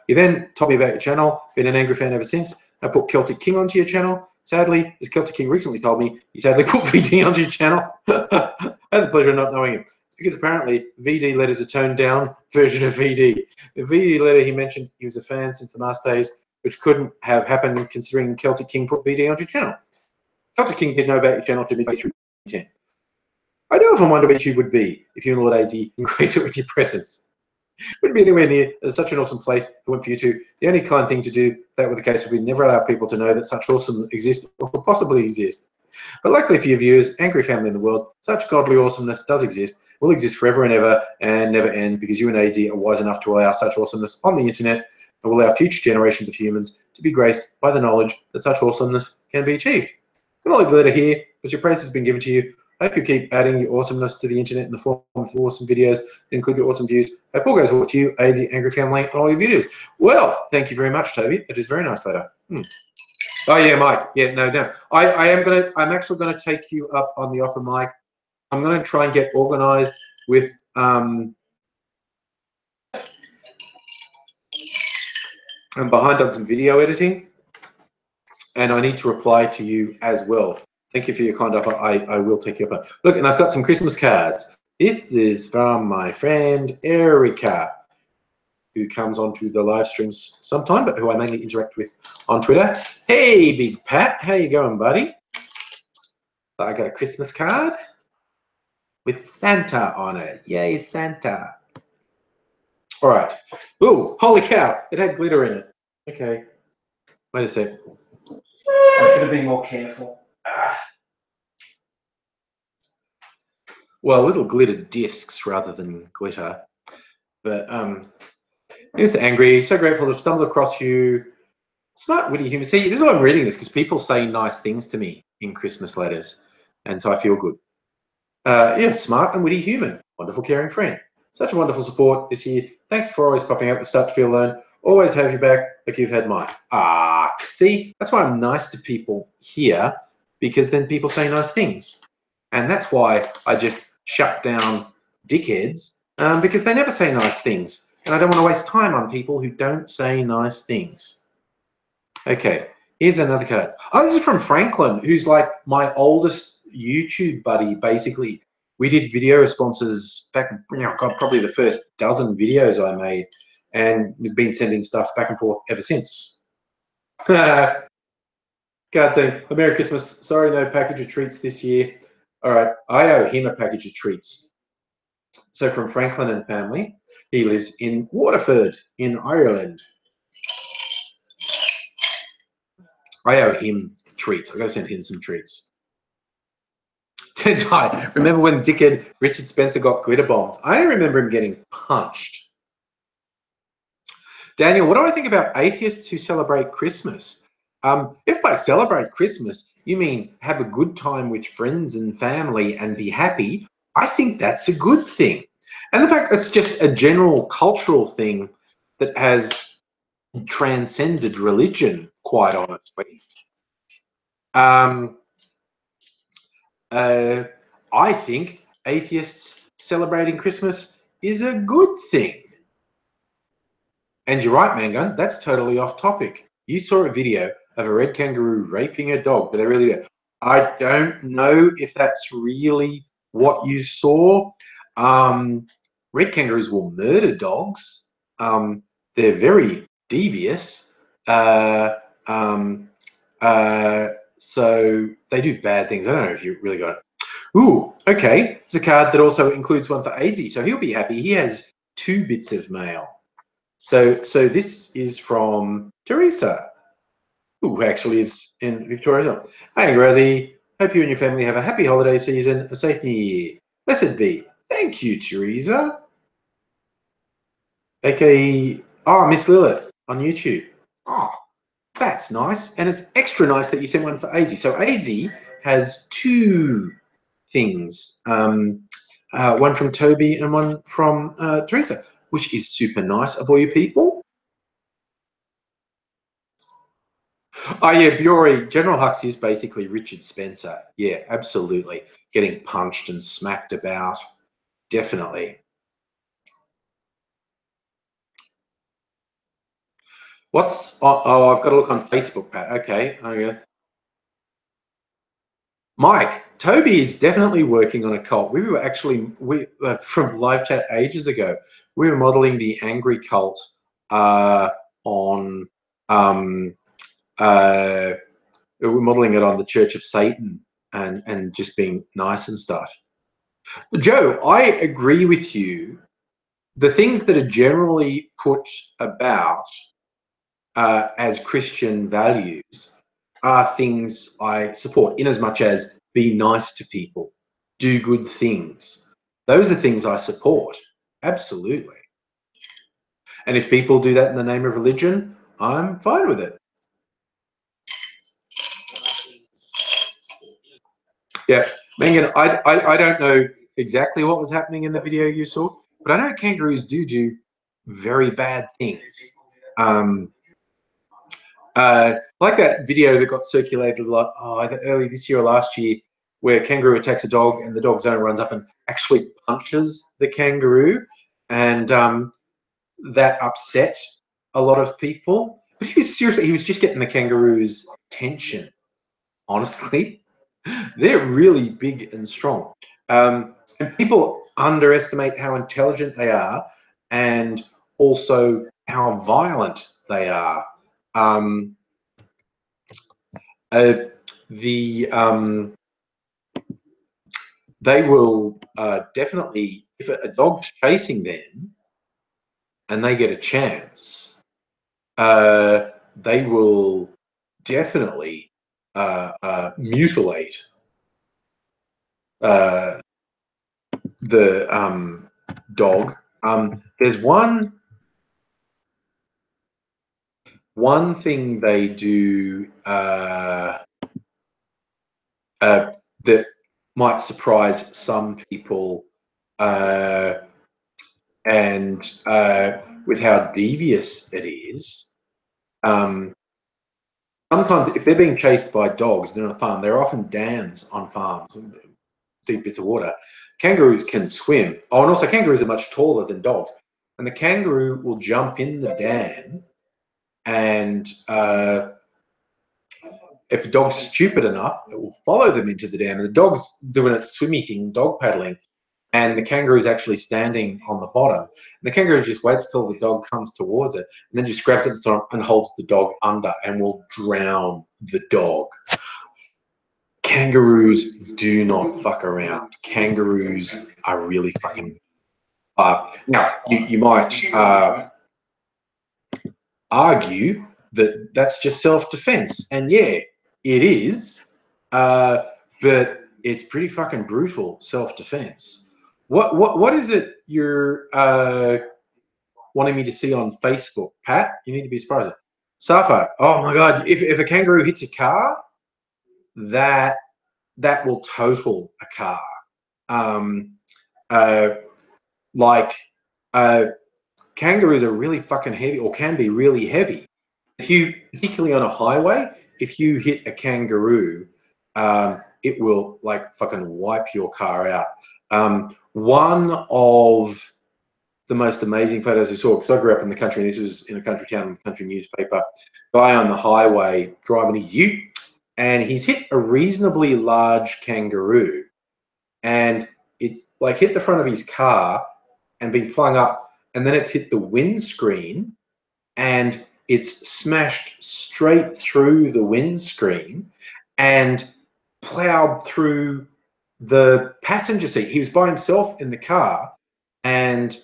You then told me about your channel, been an Angry fan ever since. I put Celtic King onto your channel. Sadly, as Celtic King recently told me, he sadly put VD onto your channel. I had the pleasure of not knowing him. It's because apparently VD letters a toned down version of VD. The VD letter he mentioned he was a fan since the last days, which couldn't have happened considering Celtic King put VD onto your channel. Celtic King did know about your channel to midway through 2010. I do often wonder where YouTube would be if you and Lord AZ can grace it with your presence. Wouldn't be anywhere near such an awesome place for you to. The only kind thing to do that were the case would be never allow people to know that such awesome exist or could possibly exist. But luckily for your viewers, Angry family in the world, such godly awesomeness does exist, will exist forever and ever and never end, because you and AZ are wise enough to allow such awesomeness on the internet and will allow future generations of humans to be graced by the knowledge that such awesomeness can be achieved. The knowledge letter here, because your praise has been given to you, Hope you keep adding your awesomeness to the internet in the form of awesome videos, include your awesome views. Hope all goes well with you, AZ, Angry Family, and all your videos. Well, thank you very much, Toby. It is a very nice letter. Oh yeah, Mike. Yeah, no. I'm actually gonna take you up on the offer, Mike. I'm gonna try and get organized with I'm behind on some video editing, and I need to reply to you as well. Thank you for your kind offer. I will take you up on. Look, and I've got some Christmas cards. This is from my friend Erica, who comes onto the live streams sometime, but who I mainly interact with on Twitter. Hey, Big Pat, how you going, buddy? I got a Christmas card with Santa on it. Yay, Santa. All right. Ooh, holy cow, it had glitter in it. Okay, wait a sec. I should have been more careful. Well, little glitter discs rather than glitter. But here's the Angry. So grateful to have stumbled across you. Smart, witty human. See, this is why I'm reading this, because people say nice things to me in Christmas letters, and so I feel good. Yeah, smart and witty human. Wonderful, caring friend. Such a wonderful support this year. Thanks for always popping up with Start to Feel Alone. Always have you back like you've had mine. See, that's why I'm nice to people here, because then people say nice things. And that's why I just shut down dickheads, because they never say nice things. And I don't want to waste time on people who don't say nice things. Okay, here's another card. Oh, this is from Franklin, who's like my oldest YouTube buddy, basically. We did video responses back, probably the first dozen videos I made, and we've been sending stuff back and forth ever since. Card saying, Merry Christmas. Sorry, no package of treats this year. All right, I owe him a package of treats. So from Franklin and family, he lives in Waterford in Ireland. I owe him treats. I've got to send him some treats. Tentai, remember when dickhead Richard Spencer got glitter bombed? I remember him getting punched. Daniel, what do I think about atheists who celebrate Christmas? If by celebrate Christmas you mean have a good time with friends and family and be happy, I think that's a good thing. And the fact it's just a general cultural thing that has transcended religion, quite honestly. I think atheists celebrating Christmas is a good thing. And you're right, Mangun, that's totally off topic. You saw a video of a red kangaroo raping a dog, but they really do. I don't know if that's really what you saw. Red kangaroos will murder dogs. They're very devious. So they do bad things. I don't know if you really got it. Ooh, okay. It's a card that also includes one for AZ, so he'll be happy. He has 2 bits of mail. So this is from Teresa, who actually lives in Victoria. Hey, AngryAussie. Hope you and your family have a happy holiday season, a safe new year. Blessed be. Thank you, Teresa. Okay. Oh, Miss Lilith on YouTube. Oh, that's nice. And it's extra nice that you sent one for AZ. So AZ has 2 things. One from Toby and one from Teresa, which is super nice of all you people. Oh yeah, Biori, General Hux is basically Richard Spencer. Yeah, absolutely. Getting punched and smacked about. Definitely. What's I've got to look on Facebook, Pat. Okay. Oh yeah. Mike, Toby is definitely working on a cult. We were actually from live chat ages ago. We were modeling the angry cult on we're modeling it on the Church of Satan and just being nice and stuff. But Joe, I agree with you. The things that are generally put about as Christian values are things I support, in as much as be nice to people, do good things. Those are things I support, absolutely. And if people do that in the name of religion, I'm fine with it. Yeah. Megan, I don't know exactly what was happening in the video you saw, but I know kangaroos do very bad things. Like that video that got circulated a lot either early this year or last year, where a kangaroo attacks a dog and the dog's owner runs up and actually punches the kangaroo, and that upset a lot of people. But he was just getting the kangaroo's attention. Honestly, they're really big and strong, and people underestimate how intelligent they are, and also how violent they are. They will definitely, if a dog's chasing them and they get a chance, they will definitely mutilate the dog. There's one thing they do that might surprise some people, and with how devious it is. Sometimes, if they're being chased by dogs on a farm, there are often dams on farms and deep bits of water. Kangaroos can swim. Oh, and also kangaroos are much taller than dogs. And the kangaroo will jump in the dam, and if a dog's stupid enough, it will follow them into the dam. And the dog's doing its swimmy thing, dog paddling, and the kangaroo's actually standing on the bottom. And the kangaroo just waits till the dog comes towards it, and then just grabs it and holds the dog under and will drown the dog. Kangaroos do not fuck around. Kangaroos are really fucking... now, you might argue that that's just self-defense, and yeah, it is, but it's pretty fucking brutal self-defense. What is it you're wanting me to see on Facebook, Pat? You need to be surprised. Safa, oh my god, if a kangaroo hits a car, that will total a car. Kangaroos are really fucking heavy, or can be really heavy. If you, particularly on a highway, if you hit a kangaroo, it will like fucking wipe your car out. One of the most amazing photos I saw, because I grew up in the country, and this was in a country town, country newspaper, guy on the highway driving his ute, and he's hit a reasonably large kangaroo, and it's like hit the front of his car and been flung up, and then it's hit the windscreen, and it's smashed straight through the windscreen and plowed through the passenger seat. He was by himself in the car, and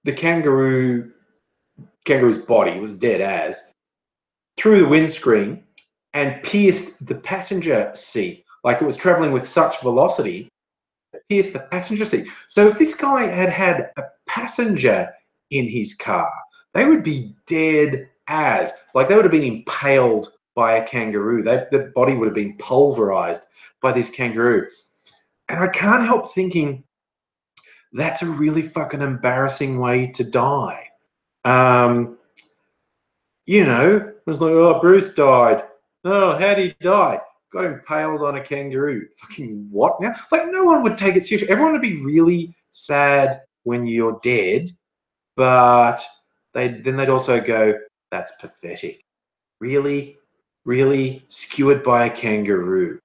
the kangaroo's body was dead as through the windscreen and pierced the passenger seat. Like, it was traveling with such velocity, it pierced the passenger seat. So if this guy had had a passenger in his car, they would be dead as. Like, they would have been impaled by a kangaroo. The body would have been pulverized by this kangaroo. And I can't help thinking, that's a really fucking embarrassing way to die. You know, it was like, oh, Bruce died. Oh, how'd he die? Got impaled on a kangaroo. Fucking what now? Like, no one would take it seriously. Everyone would be really sad when you're dead, but then they'd also go, that's pathetic. Really? Really? Skewered by a kangaroo.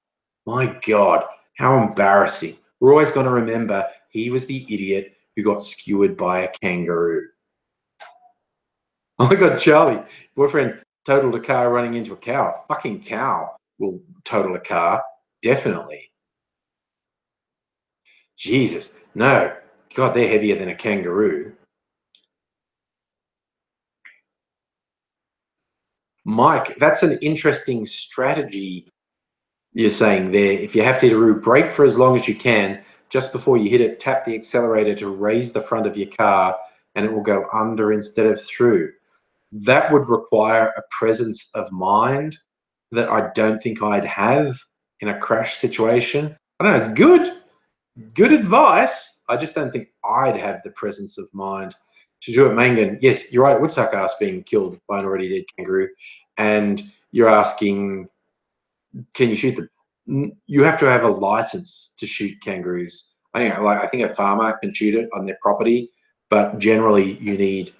My God, how embarrassing. We're always going to remember he was the idiot who got skewered by a kangaroo. Oh my God, Charlie, boyfriend totaled a car running into a cow. A fucking cow will total a car, definitely. Jesus, no. God, they're heavier than a kangaroo. Mike, that's an interesting strategy you're saying there. If you have to hit a roo, brake for as long as you can. Just before you hit it, tap the accelerator to raise the front of your car, and it will go under instead of through. That would require a presence of mind that I don't think I'd have in a crash situation. I don't know, it's good. Good advice. I just don't think I'd have the presence of mind to do it. Mangan, yes, you're right. Woodsuck ass being killed by an already dead kangaroo, and you're asking, can you shoot them? You have to have a license to shoot kangaroos. I think a farmer can shoot it on their property, but generally you need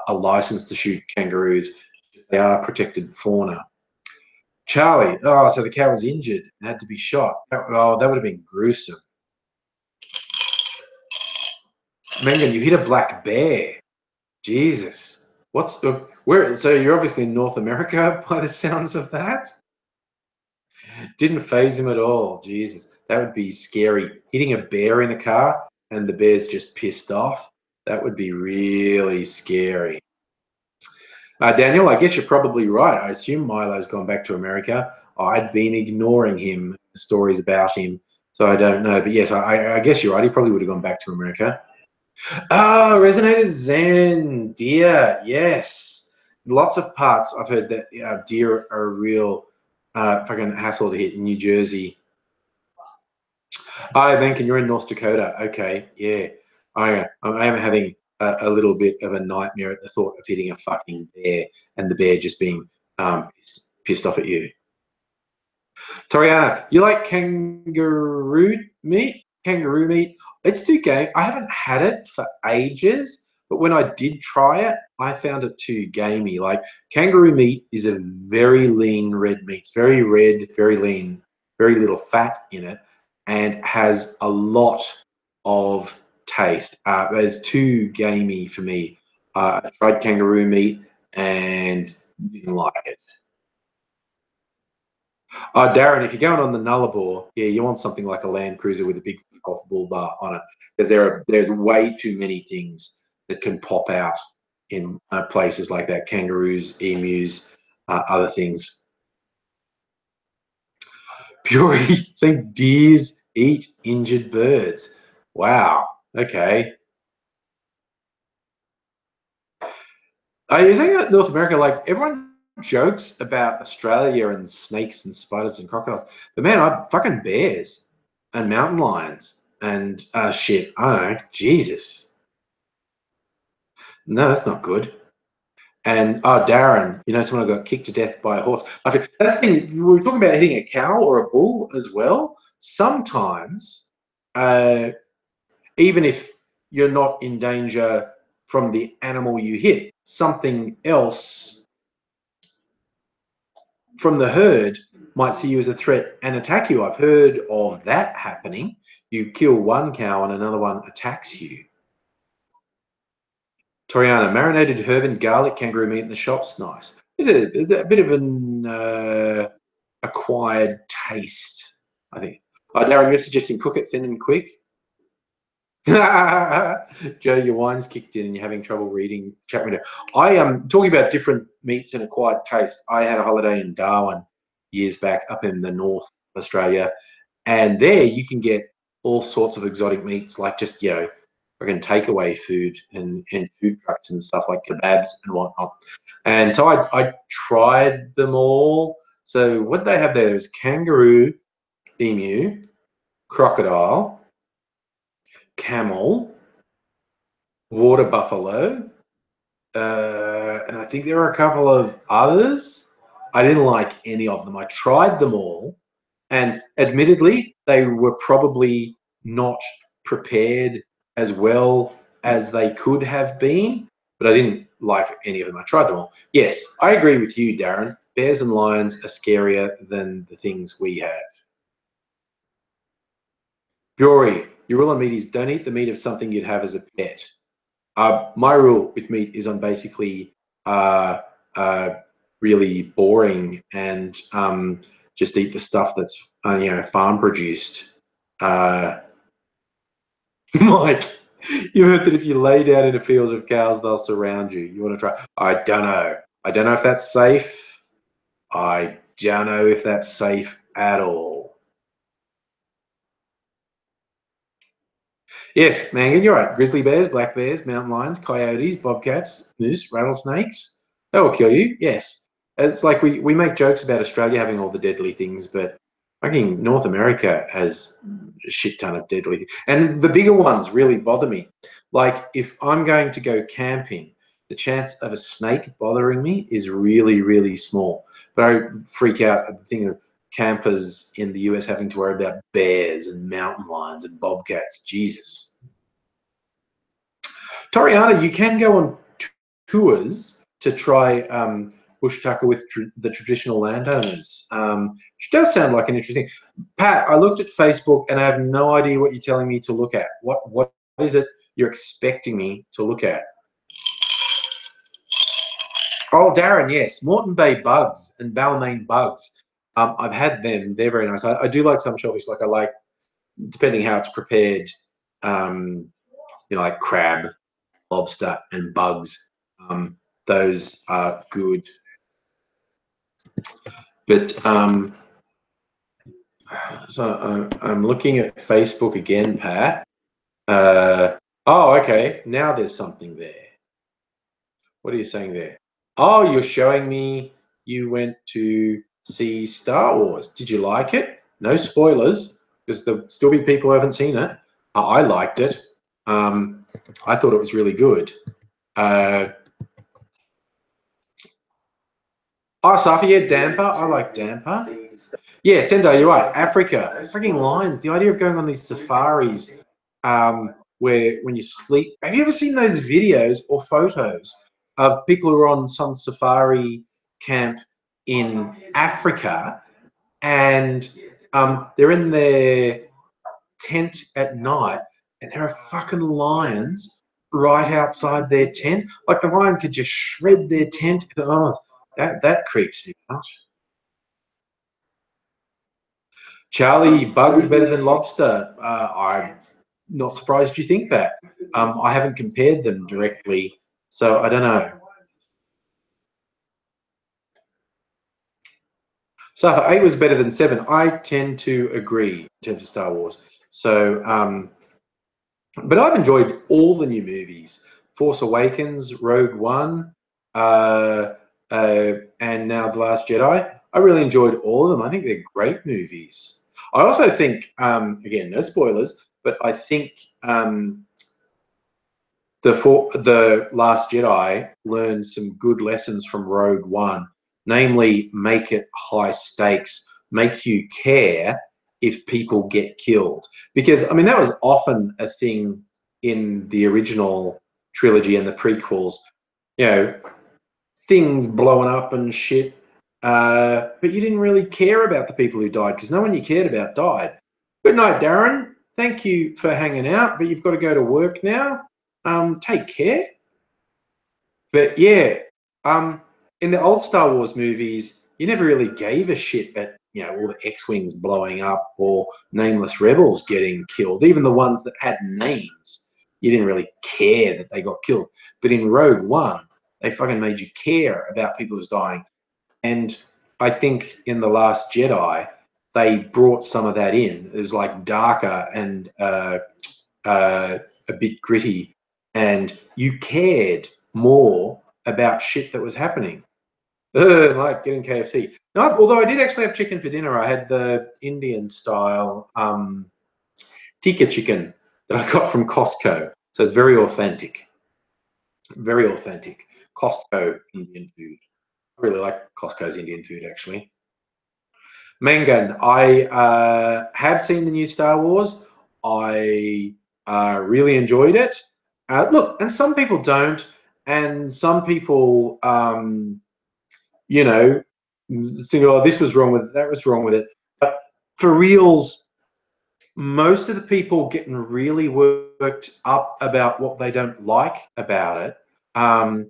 a license to shoot kangaroos. They are protected fauna. Charlie, oh, so the cow was injured and had to be shot. Oh, that would have been gruesome. Mangan, you hit a black bear. Jesus. What's the where? So you're obviously in North America by the sounds of that. Didn't phase him at all. Jesus, that would be scary. Hitting a bear in a car and the bear's just pissed off. That would be really scary. Daniel, I guess you're probably right. I assume Milo's gone back to America. I'd been ignoring him, stories about him, so I don't know. But yes, I guess you're right. He probably would have gone back to America. Ah, Resonator Zen, deer, yes. Lots of parts I've heard that deer are a real fucking hassle to hit in New Jersey. Hi, Lincoln, you're in North Dakota. Okay, yeah. I am having a little bit of a nightmare at the thought of hitting a fucking bear and the bear just being pissed off at you. Toriana, you like kangaroo meat? Kangaroo meat? It's too gay. I haven't had it for ages, but when I did try it, I found it too gamey. Like kangaroo meat is a very lean red meat. It's very red, very lean, very little fat in it, and has a lot of taste. It's too gamey for me. I tried kangaroo meat and didn't like it. Darren, if you're going on the Nullarbor, yeah, you want something like a Land Cruiser with a big off bull bar on it, because there's way too many things that can pop out in places like that: kangaroos, emus, other things. Purely saying deers eat injured birds. Wow. Okay. You're saying that North America, like everyone jokes about Australia and snakes and spiders and crocodiles, but man, I fucking bears and mountain lions and shit. I don't know. Jesus, no, that's not good. And Darren, you know, someone got kicked to death by a horse. I think that's the thing. We were talking about hitting a cow or a bull as well. Sometimes, uh, even if you're not in danger from the animal you hit, something else from the herd might see you as a threat and attack you. I've heard of that happening. You kill one cow and another one attacks you. Toriana, marinated herb and garlic kangaroo meat in the shop's nice. It's a bit of an acquired taste, I think. Darren, you're suggesting cook it thin and quick? Joe, your wine's kicked in and you're having trouble reading chat window. I am talking about different meats and acquired taste. I had a holiday in Darwin years back up in the north of Australia, and there you can get all sorts of exotic meats, like just freaking takeaway food and food trucks and stuff like kebabs and whatnot. And so I tried them all. So what they have there is kangaroo, emu, crocodile, camel, water buffalo, and I think there were a couple of others. I didn't like any of them. I tried them all, and admittedly, they were probably not prepared as well as they could have been, but I didn't like any of them. I tried them all. Yes, I agree with you, Darren. Bears and lions are scarier than the things we have. Jory, your rule on meat is don't eat the meat of something you'd have as a pet. My rule with meat is I'm basically really boring and just eat the stuff that's farm produced. Mike, you heard that if you lay down in a field of cows, they'll surround you. You want to try? I don't know. I don't know if that's safe. I don't know if that's safe at all. Yes, Mangan, you're right. Grizzly bears, black bears, mountain lions, coyotes, bobcats, moose, rattlesnakes. They will kill you. Yes. It's like we make jokes about Australia having all the deadly things, but Fucking North America has a shit ton of deadly, and the bigger ones really bother me. Like if I'm going to go camping, the chance of a snake bothering me is really, really small. But I freak out at the thing of campers in the US having to worry about bears and mountain lions and bobcats. Jesus. Toriana, you can go on tours to try bush tucker with the traditional landowners, which does sound like an interesting. Pat, I looked at Facebook and I have no idea what you're telling me to look at. What is it you're expecting me to look at? Oh, Darren, yes, Moreton Bay bugs and Balmain bugs. I've had them. They're very nice. I do like some shellfish. Like I like, depending how it's prepared, like crab, lobster, and bugs. Those are good. But so I'm looking at Facebook again, Pat. Oh, okay. Now there's something there. What are you saying there? Oh, you're showing me you went to see Star Wars. Did you like it? No spoilers, because there'll still be people who haven't seen it. I liked it. I thought it was really good. Oh, Safi, yeah, Damper. I like Damper. Yeah, Tendo, you're right. Africa, freaking lions. The idea of going on these safaris where when you sleep. Have you ever seen those videos or photos of people who are on some safari camp in Africa and they're in their tent at night and there are fucking lions right outside their tent? Like the lion could just shred their tent. Oh, that creeps me out. Charlie, bugs better than lobster. I'm not surprised you think that. I haven't compared them directly, so I don't know. So if 8 was better than 7, I tend to agree in terms of Star Wars. So, but I've enjoyed all the new movies: Force Awakens, Rogue One, and now The Last Jedi. I really enjoyed all of them. I think they're great movies. I also think, again, no spoilers, but I think the Last Jedi learned some good lessons from Rogue One, namely make it high stakes, make you care if people get killed. Because I mean that was often a thing in the original trilogy and the prequels, you know, things blowing up and shit. But you didn't really care about the people who died because no one you cared about died. Good night, Darren. Thank you for hanging out, but you've got to go to work now. Take care. But yeah, in the old Star Wars movies, you never really gave a shit that, all the X-Wings blowing up or nameless rebels getting killed. Even the ones that had names, you didn't really care that they got killed. But in Rogue One, they fucking made you care about people who's dying. And I think in The Last Jedi, they brought some of that in. It was like darker and a bit gritty, and you cared more about shit that was happening. Like getting KFC. No, although I did actually have chicken for dinner. I had the Indian style tikka chicken that I got from Costco. So it's very authentic. Very authentic. Costco Indian food. I really like Costco's Indian food, actually. Mangan, I have seen the new Star Wars. I really enjoyed it. Look, and some people don't, and some people, think, oh, this was wrong with it, that was wrong with it. But for reals, most of the people getting really worked up about what they don't like about it are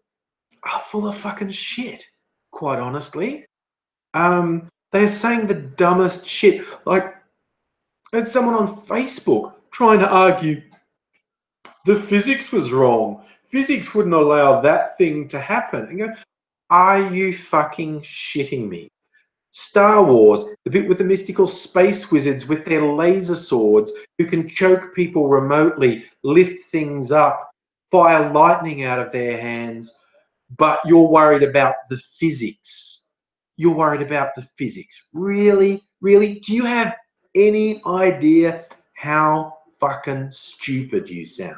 full of fucking shit, quite honestly. They're saying the dumbest shit. Like, there's someone on Facebook trying to argue the physics was wrong. Physics wouldn't allow that thing to happen. And go, are you fucking shitting me? Star Wars, the bit with the mystical space wizards with their laser swords who can choke people remotely, lift things up, fire lightning out of their hands, but you're worried about the physics. You're worried about the physics. Really? Really? Do you have any idea how fucking stupid you sound?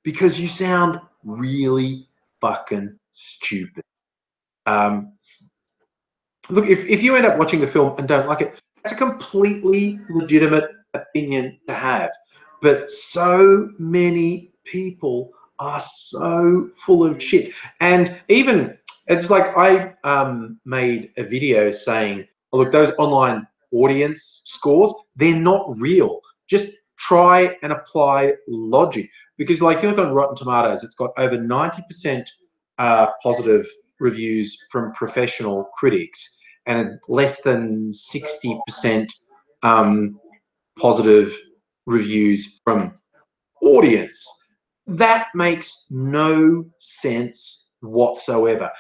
Because you sound really fucking stupid. Look, if you end up watching the film and don't like it, that's a completely legitimate opinion to have. But so many people are so full of shit. And even, it's like I made a video saying, oh, look, those online audience scores, they're not real. Just try and apply logic. Because like you look on Rotten Tomatoes, it's got over 90% positive reviews from professional critics and less than 60% positive reviews from audience. That makes no sense whatsoever.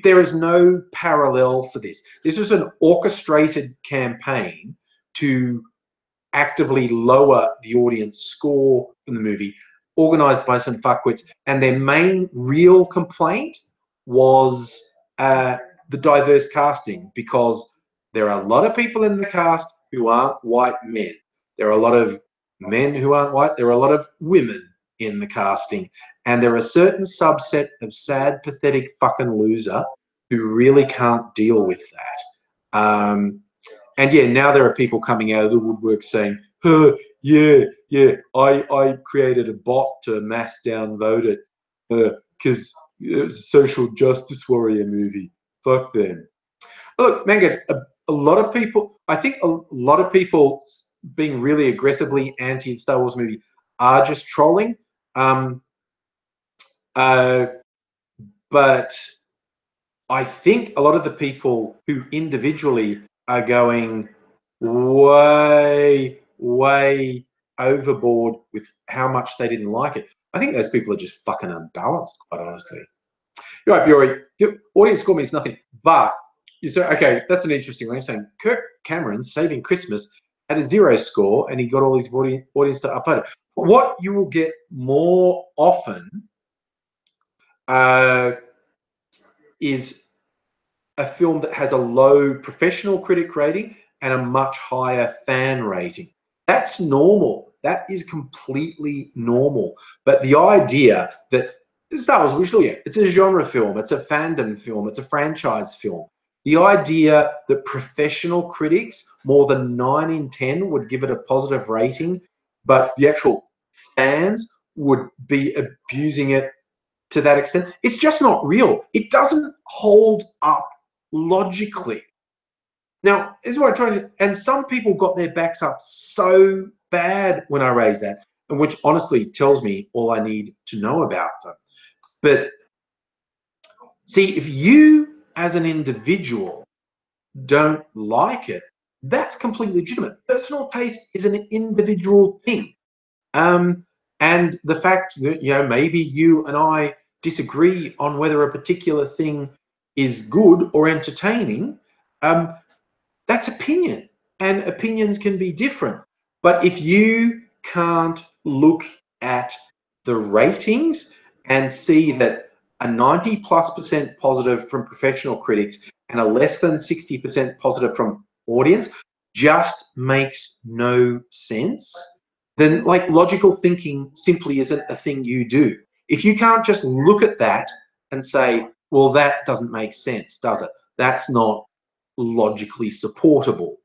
There is no parallel for this. This is an orchestrated campaign to actively lower the audience score in the movie, organized by some fuckwits. And their main real complaint was the diverse casting, because there are a lot of people in the cast who aren't white men. There are a lot of men who aren't white. There are a lot of women in the casting. And there are a certain subset of sad, pathetic fucking loser who really can't deal with that. And yeah, now there are people coming out of the woodwork saying, yeah, I created a bot to mass downvote it because it was a social justice warrior movie. Fuck them. Look, Mangan, a lot of people, I think a lot of people being really aggressively anti-Star Wars movie are just trolling. But I think a lot of the people who individually are going way overboard with how much they didn't like it, I think those people are just fucking unbalanced, quite honestly. You're right, Bury. The audience score means nothing. But you say, okay, that's an interesting one. You're saying Kirk Cameron's Saving Christmas had a 0 score and he got all his audience to upvote it. But what you will get more often is a film that has a low professional critic rating and a much higher fan rating. That's normal. That is completely normal. But the idea that Star Wars, it's a genre film, it's a fandom film, it's a franchise film. The idea that professional critics, more than 9 in 10, would give it a positive rating, but the actual fans would be abusing it to that extent, it's just not real. It doesn't hold up logically. Now, this is what I'm trying to, and some people got their backs up so bad when I raised that, and which honestly tells me all I need to know about them. But see, if you as an individual don't like it, that's completely legitimate. Personal taste is an individual thing. And the fact that, maybe you and I disagree on whether a particular thing is good or entertaining, that's opinion, and opinions can be different. But if you can't look at the ratings and see that a 90+% positive from professional critics and a less than 60% positive from audience just makes no sense, then like logical thinking simply isn't a thing you do. If you can't just look at that and say, well, that doesn't make sense, does it? That's not logically supportable.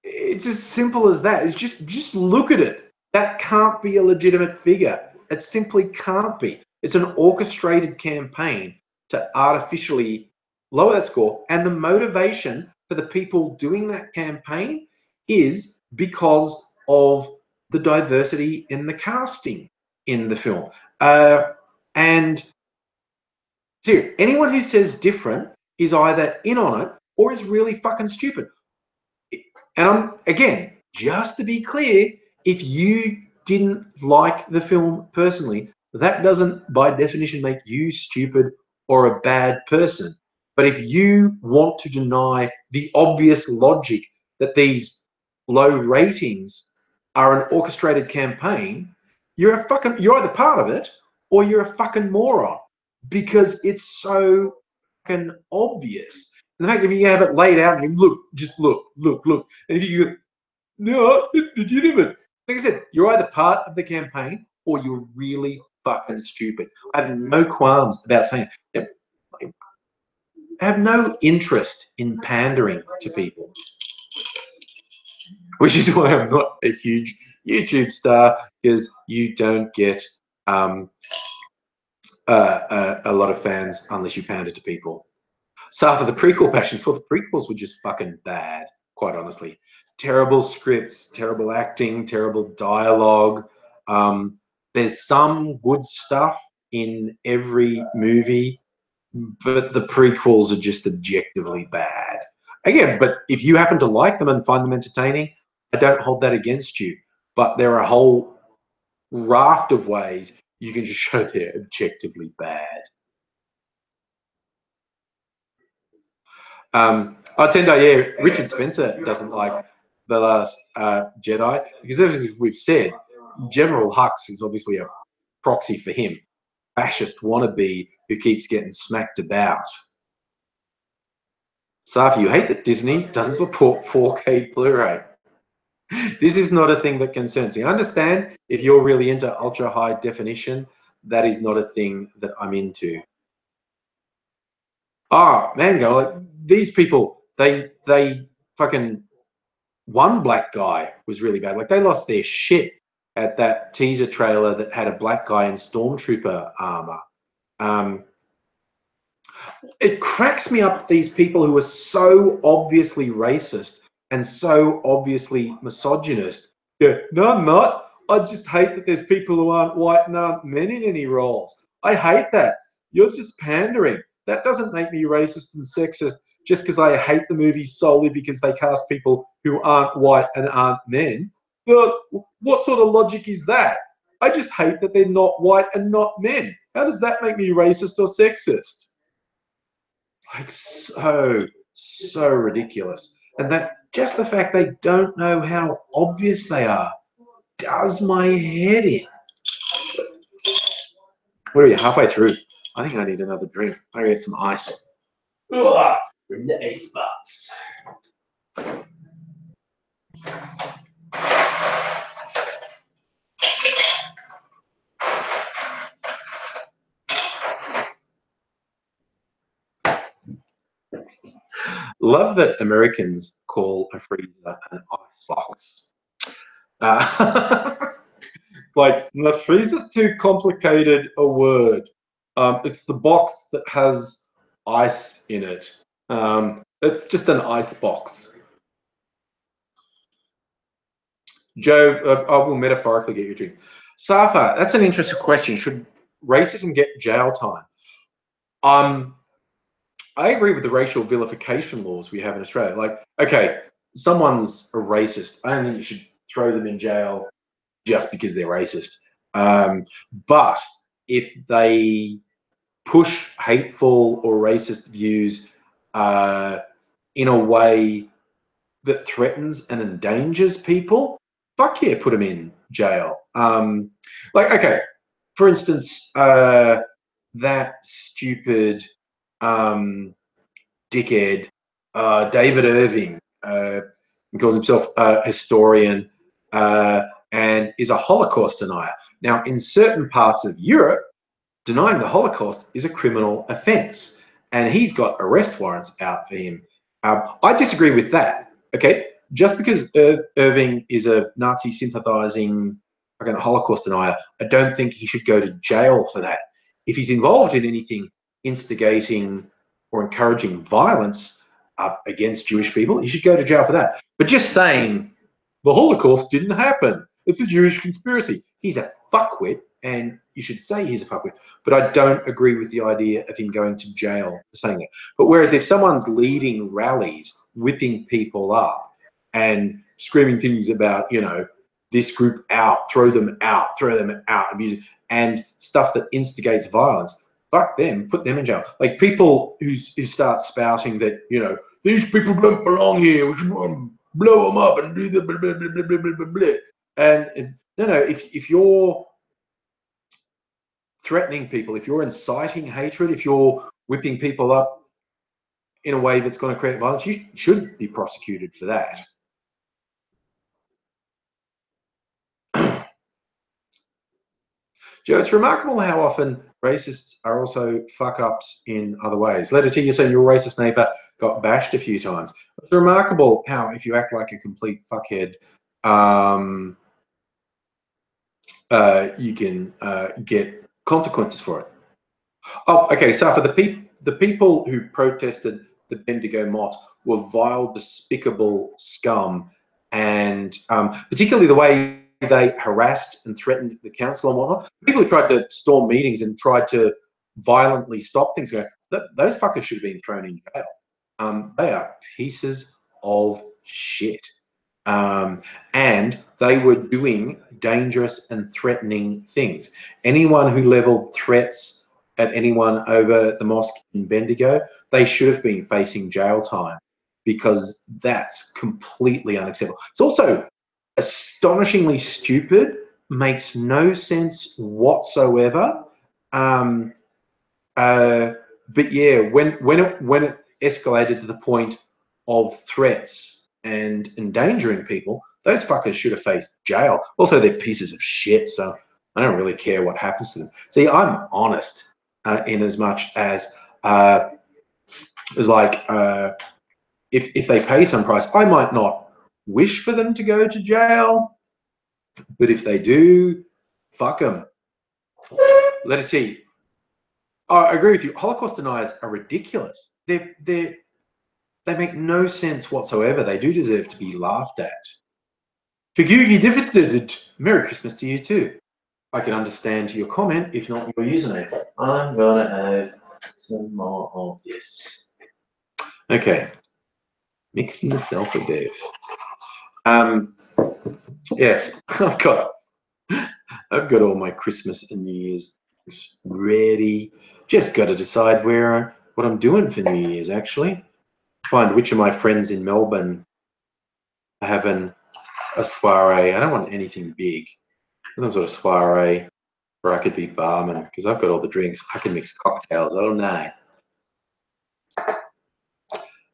It's as simple as that. It's just look at it. That can't be a legitimate figure. It simply can't be. It's an orchestrated campaign to artificially lower that score. And the motivation for the people doing that campaign is because of the diversity in the casting in the film. And so anyone who says different is either in on it or is really fucking stupid. And again, just to be clear, if you didn't like the film personally, that doesn't by definition make you stupid or a bad person. But if you want to deny the obvious logic that these low ratings are an orchestrated campaign, you're either part of it or you're a fucking moron, because it's so fucking obvious. And the fact if you have it laid out and you look, just look, and if you go, no, legitimate. Like I said, you're either part of the campaign or you're really fucking stupid. I have no qualms about saying it. I have no interest in pandering to people, which is why I'm not a huge YouTube star, because you don't get a lot of fans unless you pander to people. So after the prequel passions, well, the prequels were just fucking bad, quite honestly. Terrible scripts, terrible acting, terrible dialogue. There's some good stuff in every movie, but the prequels are just objectively bad. Again, but if you happen to like them and find them entertaining, I don't hold that against you. But there are a whole raft of ways you can just show they're objectively bad. I tend to, yeah, Richard Spencer doesn't like The Last Jedi because, as we've said, General Hux is obviously a proxy for him. Fascist wannabe who keeps getting smacked about. Safi, you hate that Disney doesn't support 4K Blu-ray. This is not a thing that concerns me. I understand if you're really into ultra high definition, that is not a thing that I'm into. Oh, man, go like these people, they fucking, one black guy was really bad. Like they lost their shit at that teaser trailer that had a black guy in stormtrooper armor. It cracks me up, these people who are so obviously racist and so obviously misogynist. Yeah, no, I'm not. I just hate that there's people who aren't white and aren't men in any roles. I hate that. You're just pandering. That doesn't make me racist and sexist just because I hate the movie solely because they cast people who aren't white and aren't men. But what sort of logic is that? I just hate that they're not white and not men. How does that make me racist or sexist? Like so ridiculous. And that just the fact they don't know how obvious they are does my head in. What are you, halfway through? I think I need another drink. I get some ice. Ugh, we're in the ice box. Love that Americans call a freezer an ice box. Like, the freezer's too complicated a word. It's the box that has ice in it. It's just an ice box. Joe, I will metaphorically get you a drink. Safa, that's an interesting question. Should racism get jail time? I agree with the racial vilification laws we have in Australia. Like, okay, someone's a racist. I don't think you should throw them in jail just because they're racist. But if they push hateful or racist views in a way that threatens and endangers people, fuck yeah, put them in jail. Like, okay, for instance, that stupid dickhead, David Irving, he calls himself a historian and is a Holocaust denier. Now, in certain parts of Europe, denying the Holocaust is a criminal offence, and he's got arrest warrants out for him. I disagree with that. Okay, just because Irving is a Nazi sympathising Holocaust denier, I don't think he should go to jail for that. If he's involved in anything instigating or encouraging violence against Jewish people, he should go to jail for that. But just saying the Holocaust didn't happen, it's a Jewish conspiracy, he's a fuckwit, and you should say he's a fuckwit. But I don't agree with the idea of him going to jail for saying that. But whereas if someone's leading rallies, whipping people up and screaming things about, you know, this group out, throw them out, abuse, and stuff that instigates violence, fuck them, put them in jail. Like people who start spouting that, you know, these people don't belong here, we should blow them up and do the blah, blah, blah, blah, blah, blah, blah. And no, if you're threatening people, if you're inciting hatred, if you're whipping people up, in a way that's going to create violence, you should be prosecuted for that. Joe, it's remarkable how often racists are also fuck-ups in other ways. Letter T, you say your racist neighbour got bashed a few times. It's remarkable how if you act like a complete fuckhead, you can get consequences for it. Oh, okay, so for the people who protested the Bendigo Mott were vile, despicable scum, and particularly the way they harassed and threatened the council and whatnot. People who tried to storm meetings and tried to violently stop things going, those fuckers should have been thrown in jail. They are pieces of shit. And they were doing dangerous and threatening things. Anyone who leveled threats at anyone over the mosque in Bendigo, they should have been facing jail time, because that's completely unacceptable. It's also astonishingly stupid, makes no sense whatsoever. But yeah, when it escalated to the point of threats and endangering people, those fuckers should have faced jail. Also, they're pieces of shit, so I don't really care what happens to them. See, I'm honest in as much as like if they pay some price, I might not wish for them to go to jail, but if they do, fuck them. Let it see. I agree with you. Holocaust deniers are ridiculous. They make no sense whatsoever. They do deserve to be laughed at. Figugi dividend. Merry Christmas to you too. I can understand your comment, if not your username. I'm gonna have some more of this. Okay. Mixing the self a bit. Yes, I've got all my Christmas and New Year's ready. Just got to decide what I'm doing for New Year's, actually. Find which of my friends in Melbourne are having a soiree. I don't want anything big. Some sort of soiree where I could be barman, because I've got all the drinks. I can mix cocktails all night.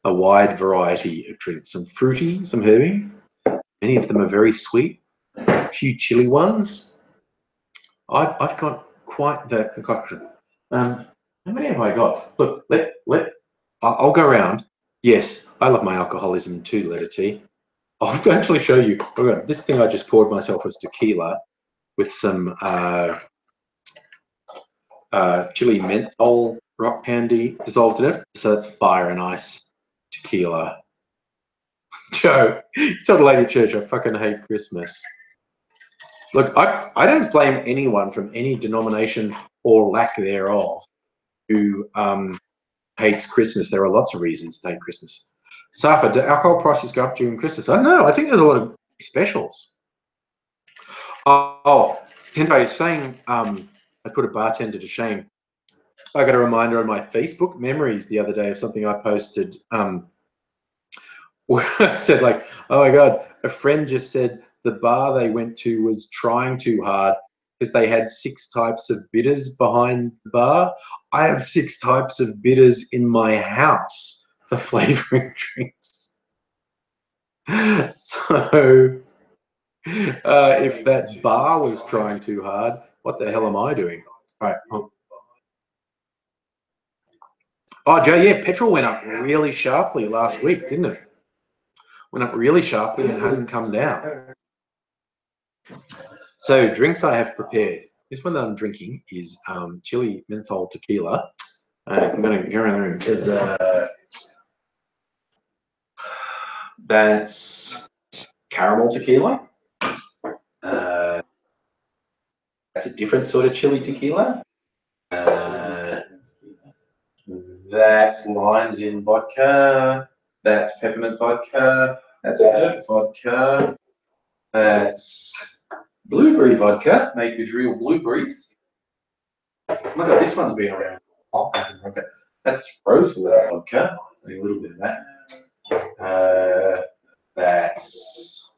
A wide variety of drinks. Some fruity, some herby. Many of them are very sweet. A few chili ones. I've got quite the concoction. How many have I got? Look, I'll go around. Yes, I love my alcoholism too, letter T. I'll actually show you. Okay, this thing I just poured myself was tequila with some chili menthol rock candy dissolved in it. So it's fire and ice tequila. Joe, you told a lady at church I fucking hate Christmas. Look, I don't blame anyone from any denomination or lack thereof who hates Christmas. There are lots of reasons to hate Christmas. Safa, do alcohol prices go up during Christmas? I don't know. I think there's a lot of specials. Oh, Tendo is saying I put a bartender to shame. I got a reminder on my Facebook memories the other day of something I posted where I said, like, oh my God, a friend just said the bar they went to was trying too hard because they had 6 types of bitters behind the bar. I have 6 types of bitters in my house for flavoring drinks. So if that bar was trying too hard, what the hell am I doing? All right. Oh, Joe, yeah, petrol went up really sharply last week, didn't it? Went up really sharply and hasn't come down. So drinks I have prepared. This one that I'm drinking is chili menthol tequila. I'm going to go around the room because that's caramel tequila. That's a different sort of chili tequila. That's limes in vodka. That's peppermint vodka. That's herb vodka. That's blueberry vodka made with real blueberries. Oh my God, this one's been around. Okay. That's rosewood vodka. So a little bit of that. That's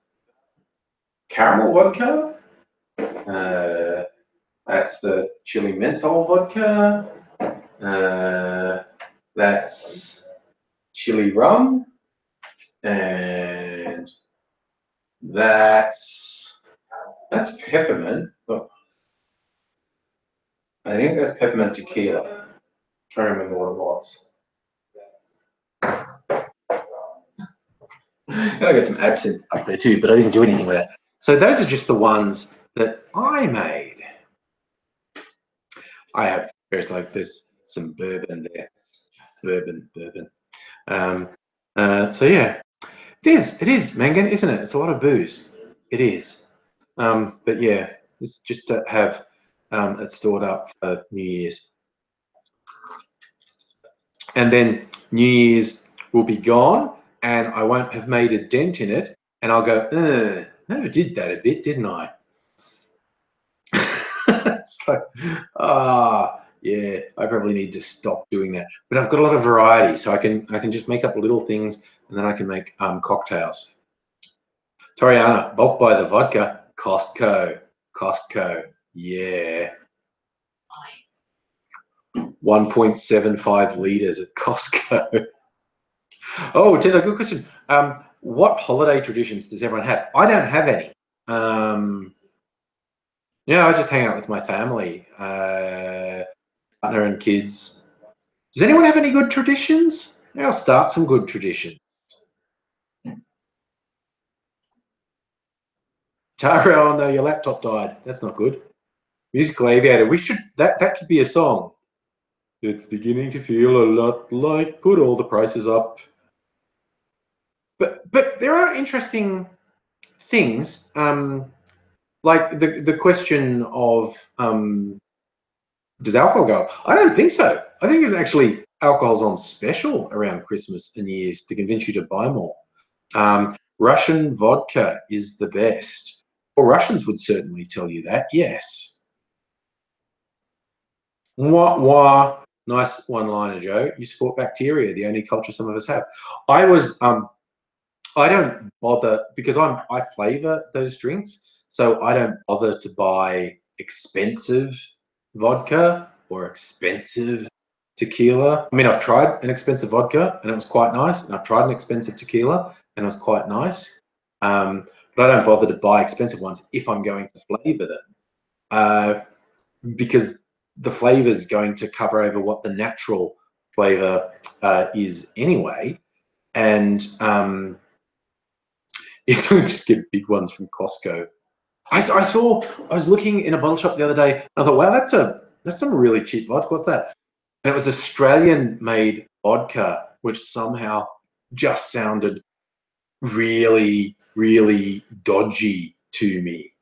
caramel vodka. That's the chili menthol vodka. That's chili rum, and that's peppermint. Oh, I think that's peppermint tequila. I'm trying to remember what it was. I got some absinthe up there too, but I didn't do anything with that. So those are just the ones that I made. I have there's some bourbon there, bourbon. So yeah, it is Mangan, isn't it? It's a lot of booze. It is. But yeah, it's just to have it stored up for New Year's, and then New Year's will be gone, and I won't have made a dent in it, and I'll go, I never did that a bit, didn't I? It's like, yeah, I probably need to stop doing that. But I've got a lot of variety, so I can just make up little things, and then I can make cocktails. Toriana, bulk buy the vodka, Costco, yeah. 1.75 liters at Costco. Oh, Ted, good question. What holiday traditions does everyone have? I don't have any. Yeah, I just hang out with my family, partner and kids. Does anyone have any good traditions? Yeah, I'll start some good traditions. Tara, oh no, your laptop died. That's not good. Musical Aviator. We should that could be a song. It's beginning to feel a lot like put all the prices up. But there are interesting things. Like the question of does alcohol go up? I don't think so. I think it's actually alcohol's on special around Christmas and New Year's to convince you to buy more. Russian vodka is the best. Well, Russians would certainly tell you that, yes. Wah, wah. Nice one-liner, Joe. You support bacteria, the only culture some of us have. I don't bother because I flavor those drinks, so I don't bother to buy expensive vodka or expensive tequila. I mean, I've tried an expensive vodka and it was quite nice, and I've tried an expensive tequila and it was quite nice. But I don't bother to buy expensive ones if I'm going to flavor them, because the flavor is going to cover over what the natural flavor is anyway, and yes, we just get big ones from Costco. I was looking in a bottle shop the other day, and I thought, wow, that's some really cheap vodka. What's that? And it was Australian-made vodka, which somehow just sounded really, really dodgy to me.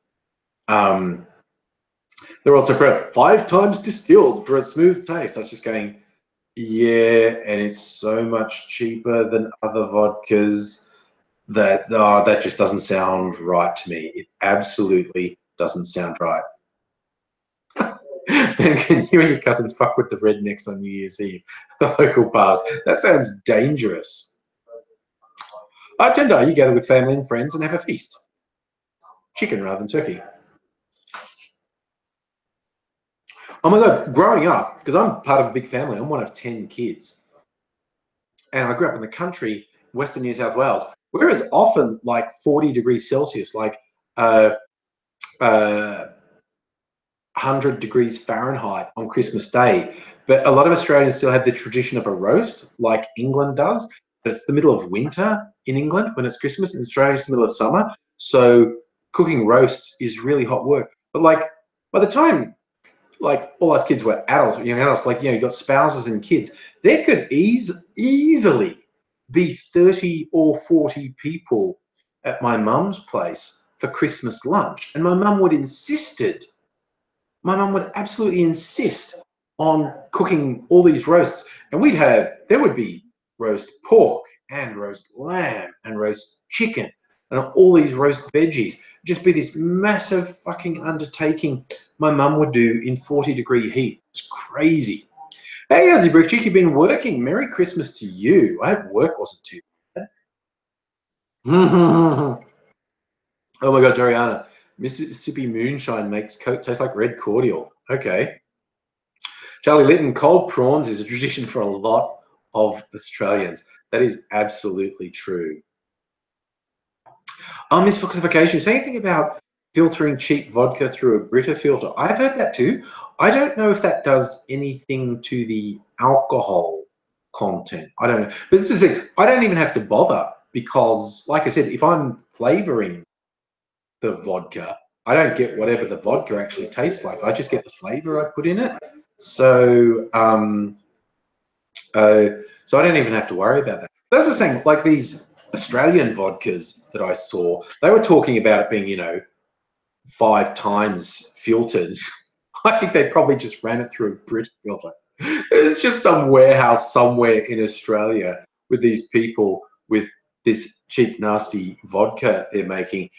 They're also 5 times distilled for a smooth taste. I was just going, yeah, and it's so much cheaper than other vodkas that just doesn't sound right to me. It absolutely doesn't sound right. And can you and your cousins fuck with the rednecks on New Year's Eve, the local bars? That sounds dangerous. Tender, you gather with family and friends and have a feast. Chicken rather than turkey. Oh my God, growing up, because I'm part of a big family, I'm one of 10 kids. And I grew up in the country, Western New South Wales, where it's often like 40 degrees Celsius, like 100 degrees Fahrenheit on Christmas Day. But a lot of Australians still have the tradition of a roast, like England does. But it's the middle of winter in England when it's Christmas. In Australia, it's the middle of summer. So cooking roasts is really hot work. But like by the time like all us kids were adults, young adults, like, you got spouses and kids, there could easily be 30 or 40 people at my mum's place for Christmas lunch. And my mum would absolutely insist on cooking all these roasts. And there would be roast pork and roast lamb and roast chicken and all these roast veggies. Just be this massive fucking undertaking my mum would do in 40-degree heat. It's crazy. Hey, Aussie Brickchick, you've been working. Merry Christmas to you. I hope work wasn't too bad. Oh my God, Doriana. Mississippi moonshine makes Coke taste like red cordial. Okay. Charlie Litton, cold prawns is a tradition for a lot of Australians. That is absolutely true. Misclassification. Say anything about filtering cheap vodka through a Brita filter. I've heard that too. I don't know if that does anything to the alcohol content. I don't know. But this is it. I don't even have to bother because, like I said, if I'm flavoring the vodka, I don't get whatever the vodka actually tastes like. I just get the flavor I put in it. So, so I don't even have to worry about that. That's what I'm saying. Like these Australian vodkas that I saw, they were talking about it being, 5 times filtered. I think they probably just ran it through a Brit filter. There's just some warehouse somewhere in Australia with these people with this cheap, nasty vodka they're making,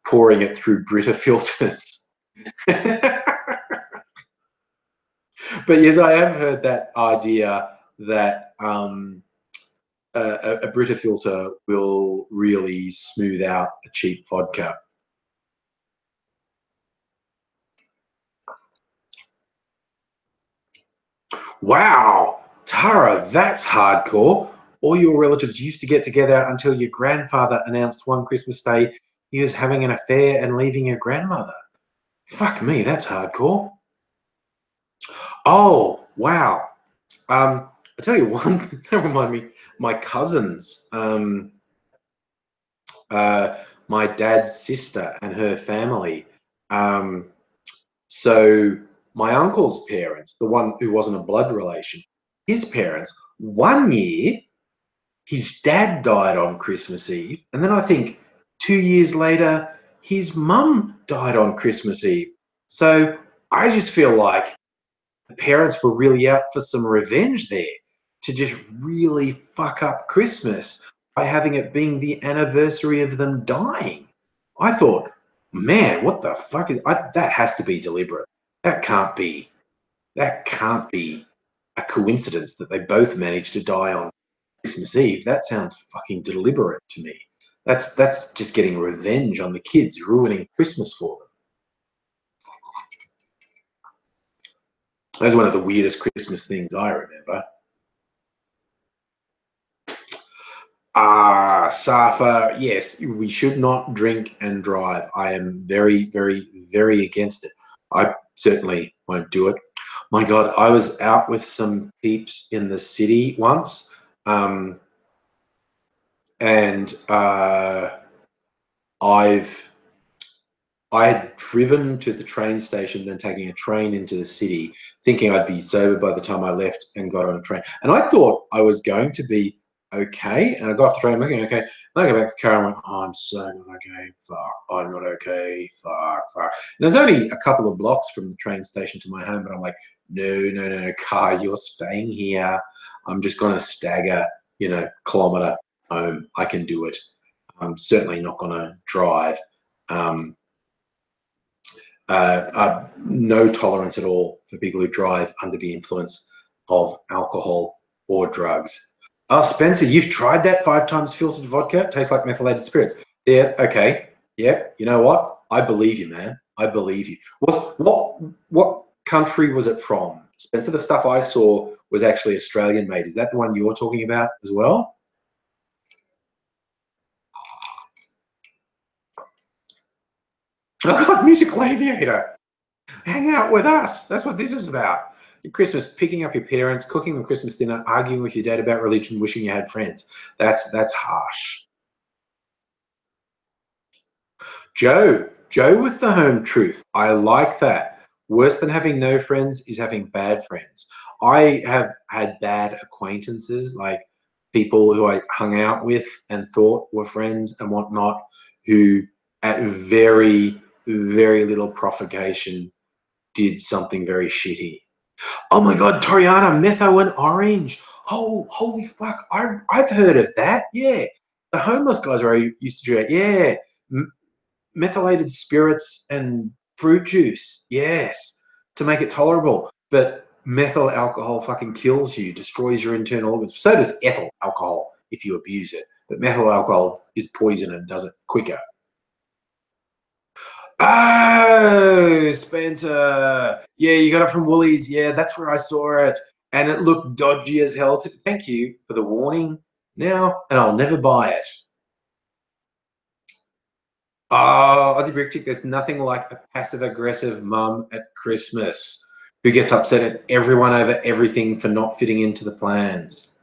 pouring it through Brita filters. But yes, I have heard that idea that a Brita filter will really smooth out a cheap vodka. Wow, Tara, that's hardcore. All your relatives used to get together until your grandfather announced one Christmas Day he was having an affair and leaving your grandmother. Fuck me, that's hardcore. Oh, wow. I tell you one, that remind me, my cousins, my dad's sister and her family. Um, so my uncle's parents, the one who wasn't a blood relation, his parents, one year, his dad died on Christmas Eve. And then I think 2 years later, his mum died on Christmas Eve. So I just feel like the parents were really out for some revenge there to just really fuck up Christmas by having it being the anniversary of them dying. I thought, man, what the fuck that has to be deliberate. That can't be that can't be a coincidence that they both managed to die on Christmas Eve. That sounds fucking deliberate to me. That's just getting revenge on the kids, ruining Christmas for them. That was one of the weirdest Christmas things I remember. Safa, yes, we should not drink and drive. I am very, very, very against it. I certainly won't do it. My God, I was out with some peeps in the city once, and I had driven to the train station, then taking a train into the city, thinking I'd be sober by the time I left and got on a train. And I thought I was going to be okay. And I got off the train, I'm looking okay. And I go back to the car and went, oh, I'm so not okay. Fuck, I'm not okay. Fuck, fuck. And there's only a couple of blocks from the train station to my home, but I'm like, no, car, you're staying here. I'm just going to stagger, kilometre home. I can do it. I'm certainly not going to drive. No tolerance at all for people who drive under the influence of alcohol or drugs. Oh, Spencer, you've tried that 5 times filtered vodka? Tastes like methylated spirits. Yeah, okay. Yeah, you know what? I believe you, man. I believe you. What country was it from? Spencer, the stuff I saw was actually Australian made. Is that the one you're talking about as well? Oh God, musical aviator. Hang out with us. That's what this is about. Your Christmas, picking up your parents, cooking them Christmas dinner, arguing with your dad about religion, wishing you had friends. That's harsh. Joe with the home truth. I like that. Worse than having no friends is having bad friends. I have had bad acquaintances, like people who I hung out with and thought were friends and whatnot, who at very, very little provocation did something very shitty. Oh my God, Toriana, metho and orange. Oh, holy fuck. I've heard of that. Yeah. The homeless guys where I used to drink. Yeah. Methylated spirits and fruit juice. Yes. To make it tolerable. But methyl alcohol fucking kills you, destroys your internal organs. So does ethyl alcohol if you abuse it. But methyl alcohol is poison and does it quicker. Oh, Spencer. Yeah, you got it from Woolies. Yeah, that's where I saw it. and it looked dodgy as hell. Thank you for the warning now, and I'll never buy it. Oh, Aussie Brick Chick, there's nothing like a passive-aggressive mum at Christmas who gets upset at everyone over everything for not fitting into the plans.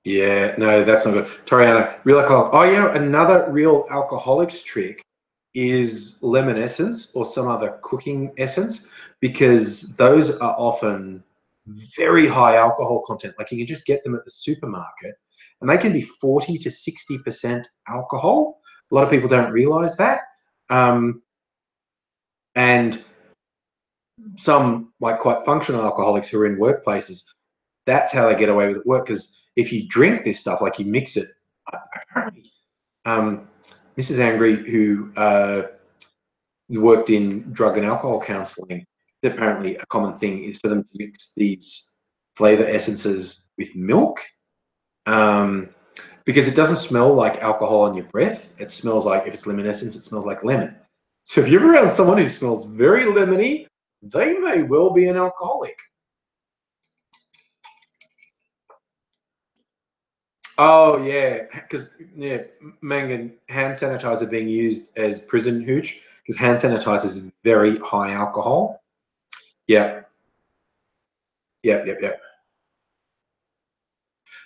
Yeah, no, that's not good. Toriana, real alcoholic. Oh, yeah, another real alcoholic's trick is lemon essence or some other cooking essence, because those are often very high alcohol content. Like you can just get them at the supermarket and they can be 40 to 60% alcohol. A lot of people don't realize that. And some like quite functional alcoholics who are in workplaces, that's how they get away with it work. Because if you drink this stuff, like you mix it, apparently, Mrs. Angry, who worked in drug and alcohol counselling, apparently a common thing is for them to mix these flavour essences with milk, because it doesn't smell like alcohol on your breath. It smells like, if it's lemon essence, it smells like lemon. So if you're around someone who smells very lemony, they may well be an alcoholic. Oh yeah, because yeah, Mangan, hand sanitizer being used as prison hooch, because hand sanitizer is very high alcohol. Yeah, yep.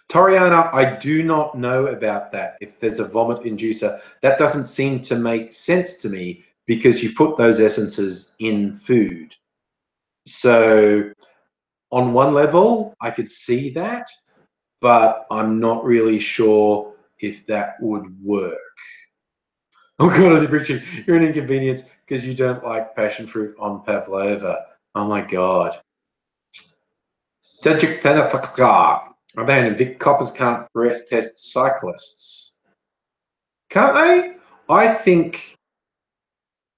Toriana, I do not know about that. If there's a vomit inducer, that doesn't seem to make sense to me because you put those essences in food. So on one level, I could see that, but I'm not really sure if that would work. Oh God, as a Richard, you're an inconvenience because you don't like passion fruit on pavlova. Oh my God. Cedric Tanafakar. Abandoned. Vic Coppers can't breath test cyclists. Can't they? I think,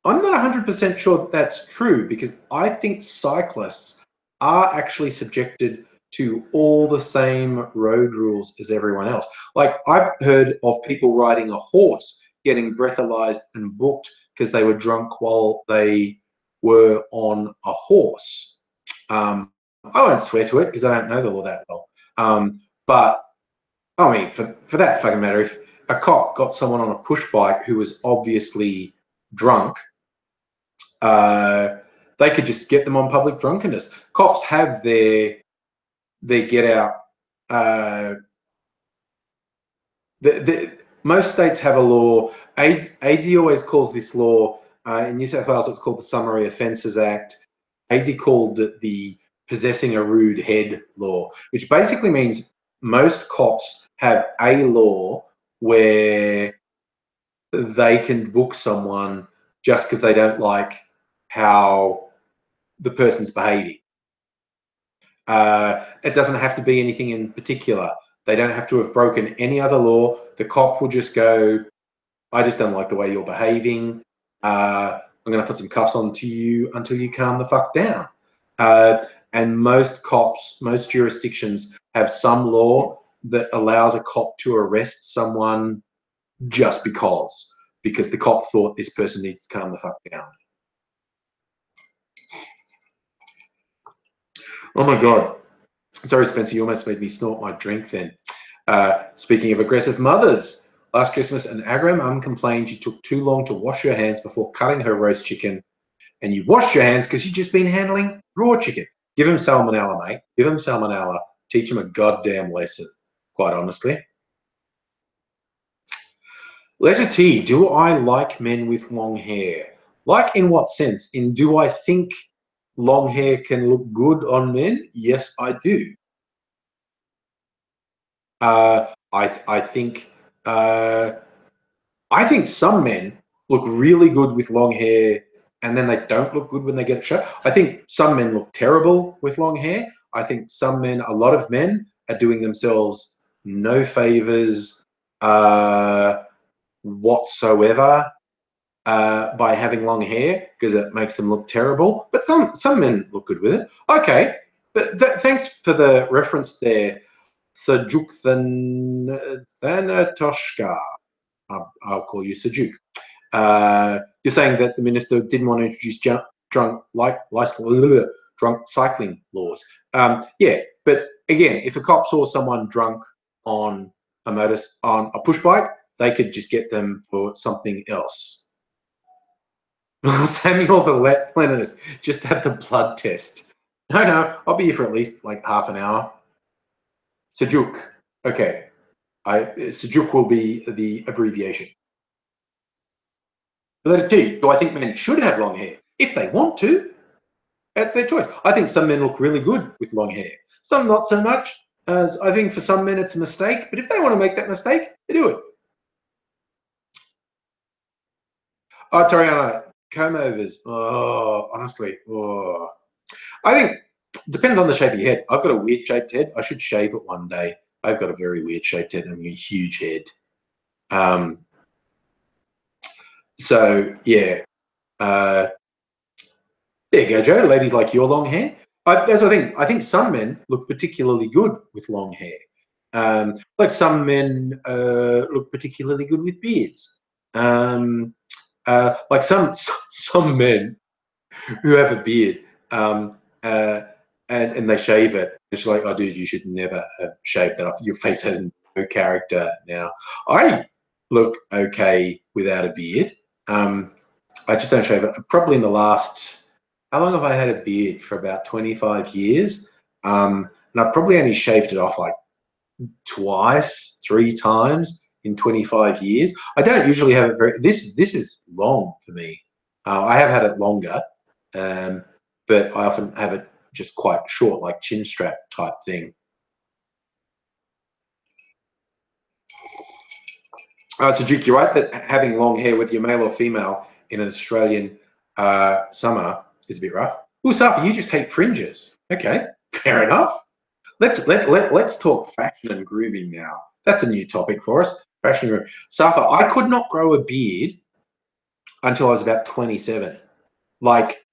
I'm not 100% sure that that's true, because I think cyclists are actually subjected to all the same road rules as everyone else. Like I've heard of people riding a horse getting breathalyzed and booked because they were drunk while they were on a horse. I won't swear to it because I don't know the law that well. But I mean, for that fucking matter, if a cop got someone on a push bike who was obviously drunk, they could just get them on public drunkenness. Cops have their get out. Most states have a law. AIDSy always calls this law, in New South Wales, it's called the Summary Offences Act. AIDSy called it the Possessing a Rude Head law, which basically means most cops have a law where they can book someone just because they don't like how the person's behaving. It doesn't have to be anything in particular. They don't have to have broken any other law. The cop will just go, I just don't like the way you're behaving. I'm going to put some cuffs onto you until you calm the fuck down. And most cops, most jurisdictions have some law that allows a cop to arrest someone just because the cop thought this person needs to calm the fuck down. Oh my God. Sorry, Spencer, you almost made me snort my drink then. Speaking of aggressive mothers, last Christmas, an aggro mum complained you took too long to wash your hands before cutting her roast chicken, and you washed your hands because you'd just been handling raw chicken. Give him salmonella, mate. Give him salmonella. Teach him a goddamn lesson, quite honestly. Letter T, do I like men with long hair? Like in what sense? In do I think long hair can look good on men? Yes, I do. I think some men look really good with long hair, and then they don't look good when they get shot. I think some men look terrible with long hair. I think a lot of men are doing themselves no favors whatsoever by having long hair, because it makes them look terrible. But some men look good with it. Okay, but thanks for the reference there. Sajuk Thanatoshka. I'll call you Sajuk. You're saying that the minister didn't want to introduce drunk drunk cycling laws. Yeah, but again, if a cop saw someone drunk on on a push bike, they could just get them for something else. Samuel the Leninist just had the blood test. No, I'll be here for at least like half an hour. Sejuk. Okay. Sejuk will be the abbreviation. Letter T. Do I think men should have long hair? If they want to, that's their choice. I think some men look really good with long hair. Some not so much, as I think for some men it's a mistake. But if they want to make that mistake, they do it. Oh, Toriana, comb overs. Oh, honestly. Oh. I think depends on the shape of your head. I've got a weird shaped head. I should shave it one day. I've got a very weird shaped head and a huge head. So yeah. There you go, Joe. Ladies like your long hair. That's the thing. I think some men look particularly good with long hair. Like some men look particularly good with beards. Like some men who have a beard and they shave it. It's like, oh, dude, you should never have shaved that off. Your face has no character now. I look okay without a beard. I just don't shave it. Probably in the last, how long have I had a beard? For about 25 years. And I've probably only shaved it off like twice, 3 times in 25 years. I don't usually have it very, this is long for me. I have had it longer, but I often have it just quite short, like chin strap type thing. So Duke, you're right that having long hair, whether you're male or female, in an Australian summer is a bit rough. Well, Safa, you just hate fringes. Okay, fair enough. Let's talk fashion and grooming now. That's a new topic for us. Fashion and grooming. Safa, I could not grow a beard until I was about 27. Like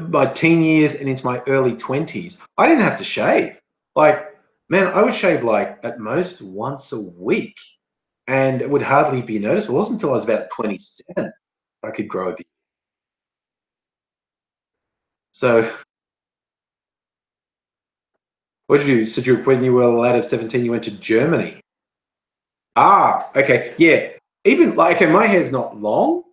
my teen years and into my early 20s, I didn't have to shave. Like, man, I would shave like at most once a week and it would hardly be noticeable. It wasn't until I was about 27 I could grow a beard. So what did you do? So when you were a lad of 17, you went to Germany. Ah, okay. Yeah. Even like, okay, my hair's not long,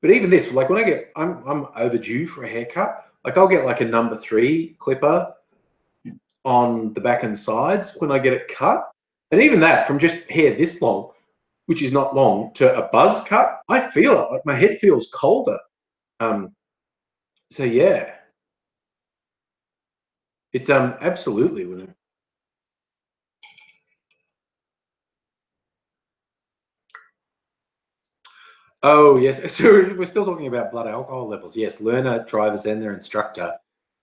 but even this, like when I'm overdue for a haircut. Like I'll get like a number 3 clipper on the back and sides when I get it cut. And even that, from just hair this long, which is not long, to a buzz cut, I feel it. Like my head feels colder. So yeah, it absolutely wouldn't. Oh yes, so we're still talking about blood alcohol levels. Yes, learner, drivers, and their instructor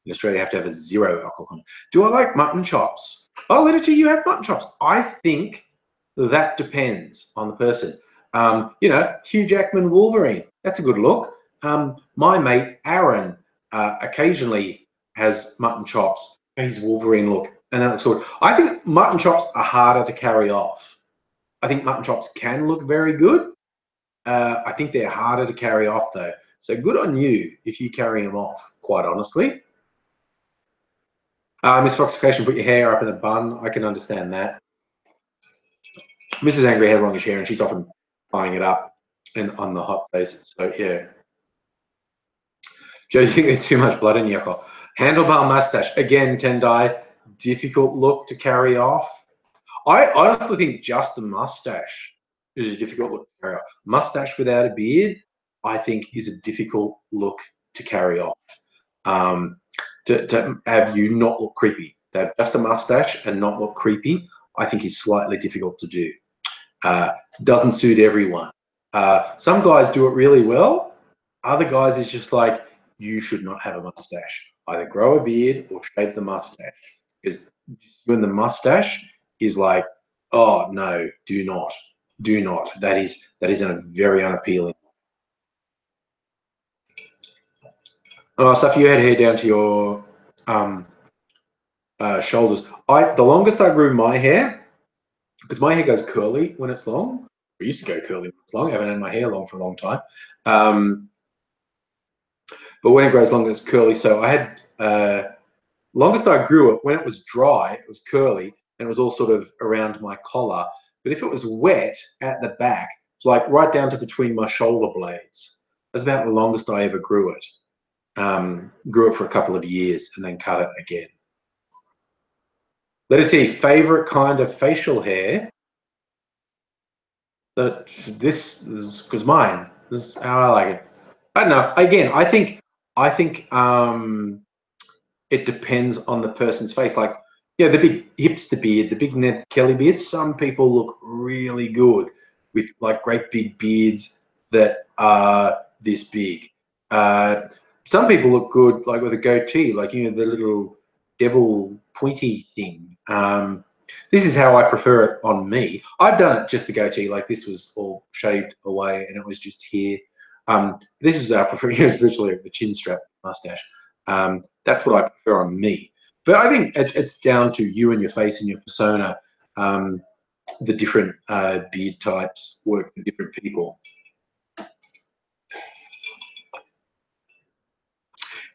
in Australia have to have a 0 alcohol content. Do I like mutton chops? Oh, let it to you have mutton chops. I think that depends on the person. You know, Hugh Jackman Wolverine. That's a good look. My mate Aaron occasionally has mutton chops. His Wolverine look, and that looks good. I think mutton chops are harder to carry off. I think mutton chops can look very good. I think they're harder to carry off though. So good on you if you carry them off, quite honestly. Miss Foxification, put your hair up in a bun. I can understand that. Mrs. Angry has longish hair and she's often tying it up and on the hot days. So yeah. Joe, you think there's too much blood in your alcohol? Handlebar mustache. Again, Tendai, difficult look to carry off. I honestly think just a mustache is a difficult look to carry off. Mustache without a beard, I think, is a difficult look to carry off. To have you not look creepy. To have just a mustache and not look creepy, I think is slightly difficult to do. Doesn't suit everyone. Some guys do it really well. Other guys is just like, you should not have a mustache. Either grow a beard or shave the mustache. Because when the mustache is like, oh no, do not, do not. That is a very unappealing. Oh, so if you had hair down to your shoulders, the longest I grew my hair, because my hair goes curly when it's long. It used to go curly when it's long. I haven't had my hair long for a long time. But when it grows long, it's curly. So I had Longest I grew it, when it was dry, it was curly, and it was all sort of around my collar. But if it was wet at the back, it's like right down to between my shoulder blades. That's about the longest I ever grew it. Grew it for a couple of years and then cut it again. Letter T, favorite kind of facial hair? This is because mine. This is how I like it. I don't know. Again, I think it depends on the person's face. Like, yeah, the big hipster beard, the big Ned Kelly beard. Some people look really good with like great big beards that are this big. Some people look good like with a goatee, like, you know, the little devil pointy thing. This is how I prefer it on me. I've done it just the goatee, like this was all shaved away and it was just here. This is I prefer. It's virtually the chin strap mustache. That's what I prefer on me. But I think it's down to you and your face and your persona. The different beard types work for different people.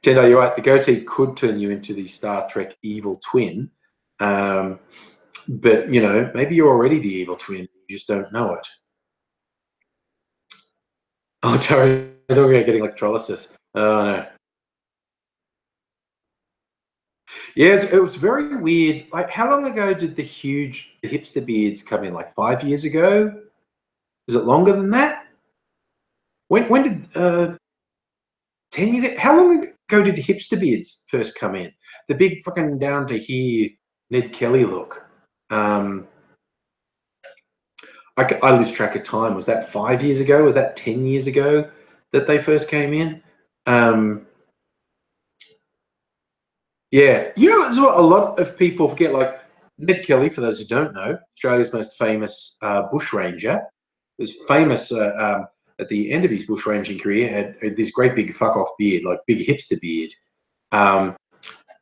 Tendo, you're right. The goatee could turn you into the Star Trek evil twin. But, you know, maybe you're already the evil twin. You just don't know it. Oh, sorry. I don't get getting electrolysis. Oh, no. Yes, it was very weird. Like, how long ago did the hipster beards come in? Like 5 years ago? Is it longer than that? When did 10 years? How long ago did hipster beards first come in? The big fucking down to here Ned Kelly look. I lose track of time. Was that 5 years ago? Was that 10 years ago that they first came in? Yeah, you know, that's what a lot of people forget. Like Ned Kelly, for those who don't know, Australia's most famous bushranger, was famous at the end of his bushranging career. Had this great big fuck off beard, like big hipster beard,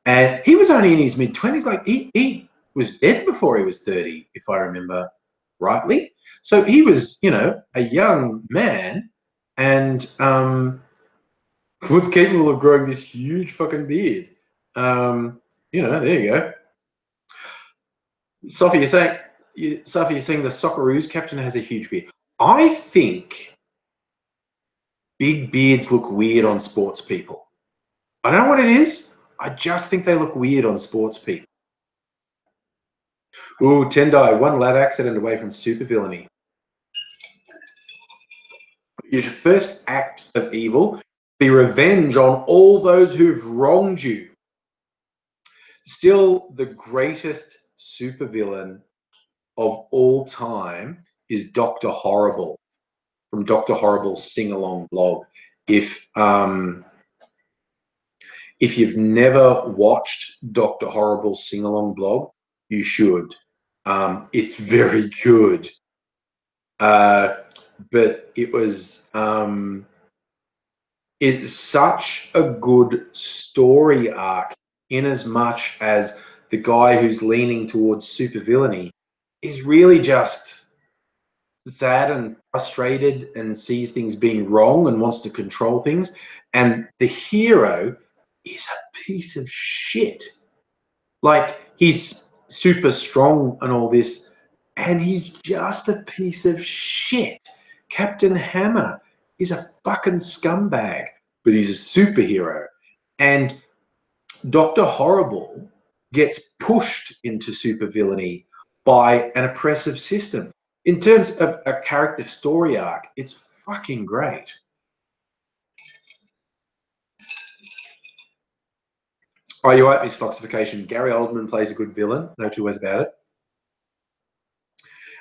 and he was only in his mid-20s. Like he was dead before he was 30, if I remember rightly. So he was, you know, a young man, and was capable of growing this huge fucking beard. You know, there you go. Sophie, you're saying the Socceroos captain has a huge beard. I think big beards look weird on sports people. I don't know what it is. I just think they look weird on sports people. Ooh, Tendai, one lab accident away from supervillainy. Your first act of evil, be revenge on all those who've wronged you. Still, the greatest supervillain of all time is Dr. Horrible from Dr. Horrible's sing-along blog. If you've never watched Dr. Horrible's sing-along blog, you should. It's very good. But it was it's such a good story arc, in as much as the guy who's leaning towards supervillainy is really just sad and frustrated and sees things being wrong and wants to control things. And the hero is a piece of shit. Like, he's super strong and all this, and he's just a piece of shit. Captain Hammer is a fucking scumbag, but he's a superhero. And Dr. Horrible gets pushed into supervillainy by an oppressive system. In terms of a character story arc, it's fucking great. Oh, you're right, Miss Foxification. Gary Oldman plays a good villain, no two ways about it.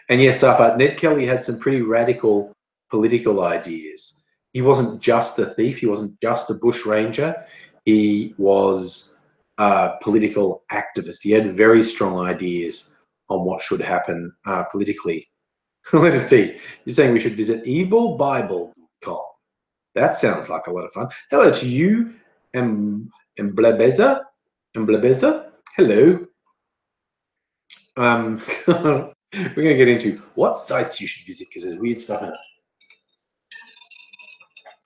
And yes, Safa, Ned Kelly had some pretty radical political ideas. He wasn't just a thief. He wasn't just a bushranger. He was a political activist. He had very strong ideas on what should happen politically. Letter T, you're saying we should visit evilbible.com. That sounds like a lot of fun. Hello to you, Emblabeza. Hello. We're going to get into what sites you should visit because there's weird stuff in it.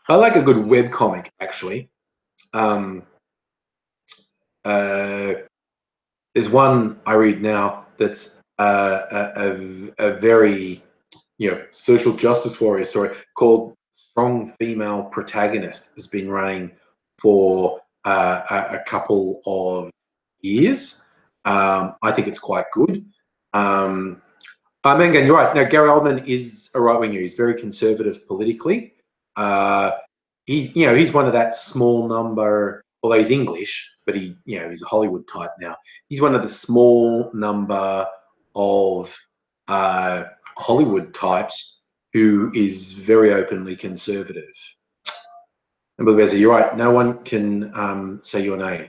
I like a good web comic, actually. there's one I read now that's a very social justice warrior story called Strong Female Protagonist. Has been running for a couple of years. I think it's quite good. Mengan, you're right. Now, Gary Oldman is a right winger. He's very conservative politically. He's one of that small number. Although he's English, but he's a Hollywood type now. He's one of the small number of Hollywood types who is very openly conservative. And Beza, you're right. No one can say your name.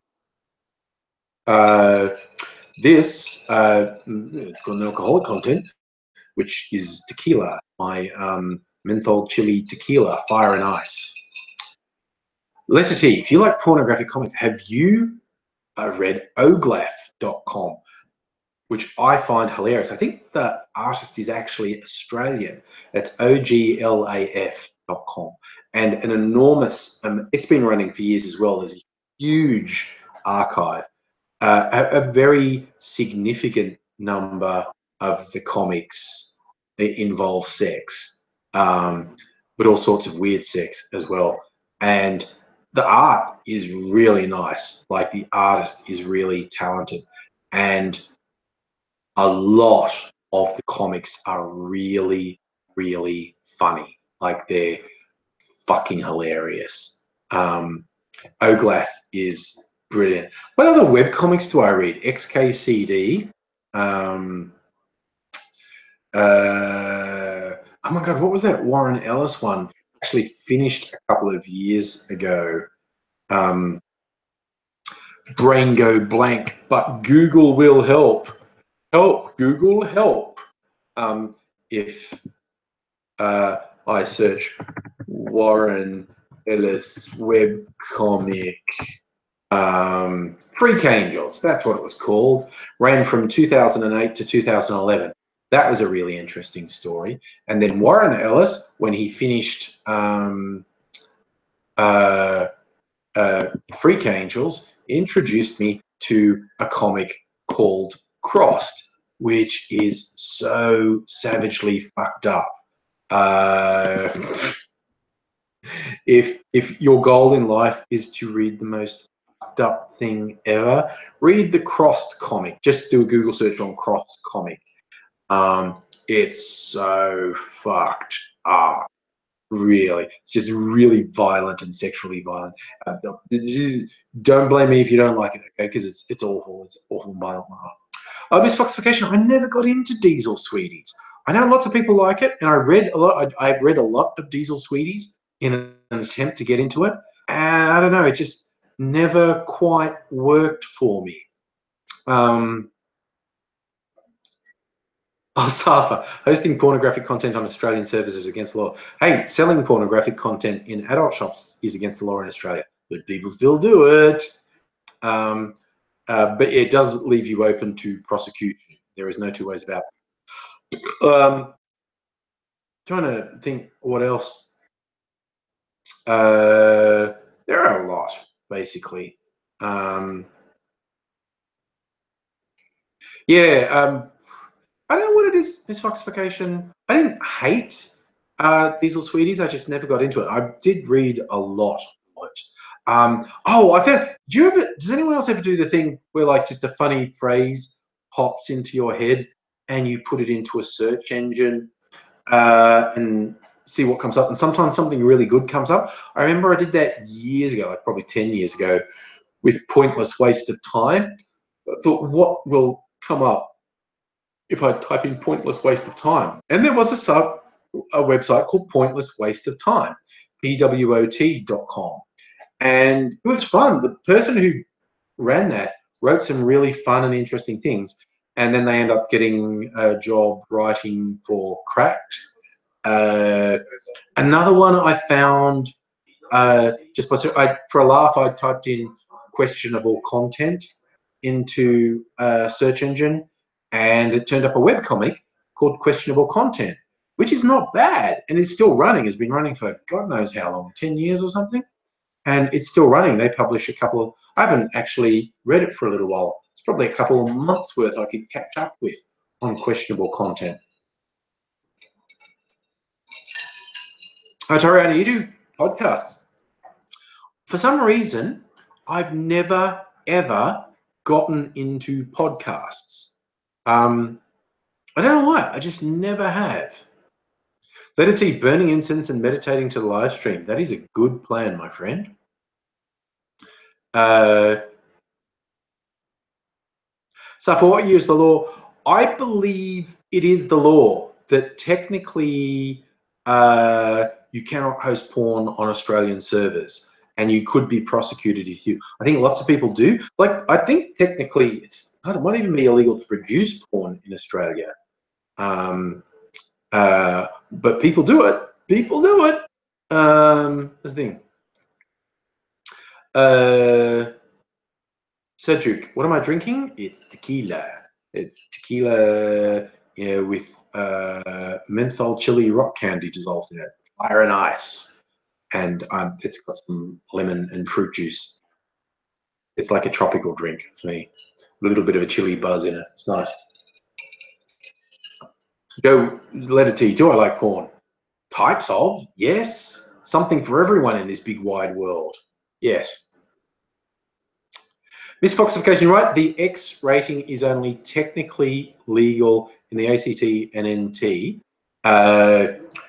This it's got an alcoholic content, which is tequila. My menthol chili tequila, fire and ice. Letter T, if you like pornographic comics, have you read oglaf.com, which I find hilarious? I think the artist is actually Australian. It's oglaf.com. And an enormous, it's been running for years as well. There's a huge archive. A very significant number of the comics involve sex, but all sorts of weird sex as well. And the art is really nice. Like, the artist is really talented, and a lot of the comics are really, really funny. Like, they're fucking hilarious. Oglaf is brilliant. What other web comics do I read? XKCD. Oh my god, what was that Warren Ellis one? Actually finished a couple of years ago. Brain go blank, but Google will help. Help, Google, help. If I search Warren Ellis webcomic, Freak Angels, that's what it was called. Ran from 2008 to 2011. That was a really interesting story. And then Warren Ellis, when he finished Freak Angels, introduced me to a comic called Crossed, which is so savagely fucked up. If your goal in life is to read the most fucked up thing ever, read the Crossed comic. Just do a Google search on Crossed comic. It's so fucked up. Really, it's just really violent and sexually violent. Don't blame me if you don't like it, okay? Because it's awful. It's awful and violent. Miss Foxification, I never got into Diesel Sweeties. I know lots of people like it, and I've read a lot of Diesel Sweeties in an attempt to get into it. And I don't know, it just never quite worked for me. Oh, Safa, hosting pornographic content on Australian servers is against the law. Hey, selling pornographic content in adult shops is against the law in Australia, but people still do it. But it does leave you open to prosecution. There is no two ways about it. Trying to think what else. There are a lot, basically. Yeah. I don't know what it is, Miss Foxification. I didn't hate Diesel Sweeties. I just never got into it. I did read a lot of it. Oh, I found. Does anyone else ever do the thing where, like, just a funny phrase pops into your head and you put it into a search engine and see what comes up? And sometimes something really good comes up. I remember I did that years ago, like probably 10 years ago, with Pointless Waste of Time. I thought, what will come up if I type in Pointless Waste of Time? And there was a website called Pointless Waste of Time, pwot.com. And it was fun. The person who ran that wrote some really fun and interesting things. And then they end up getting a job writing for Cracked. Another one I found, just for a laugh, I typed in questionable content into a search engine, and it turned up a webcomic called Questionable Content, which is not bad and is still running. Has been running for God knows how long, 10 years or something. and it's still running. They publish a couple of, I haven't actually read it for a little while. It's probably a couple of months worth I could catch up with on questionable content. Tariana, you do podcasts. For some reason, I've never, ever gotten into podcasts. I don't know why. I just never have. Letter T, burning incense and meditating to the live stream. That is a good plan, my friend. So for what year is the law? I believe it is the law that technically you cannot host porn on Australian servers, and you could be prosecuted if you. I think lots of people do. Like, I think technically it might even be illegal to produce porn in Australia. But people do it. People do it. That's the thing. Cedric, what am I drinking? It's tequila. It's tequila, yeah, with menthol chili rock candy dissolved in it, fire and ice, and it's got some lemon and fruit juice. It's like a tropical drink for me. A little bit of a chili buzz in it. It's nice. Joe, letter T, do I like porn? Types of, yes. Something for everyone in this big wide world. Yes. Miss Foxification, right? The X rating is only technically legal in the ACT and NT.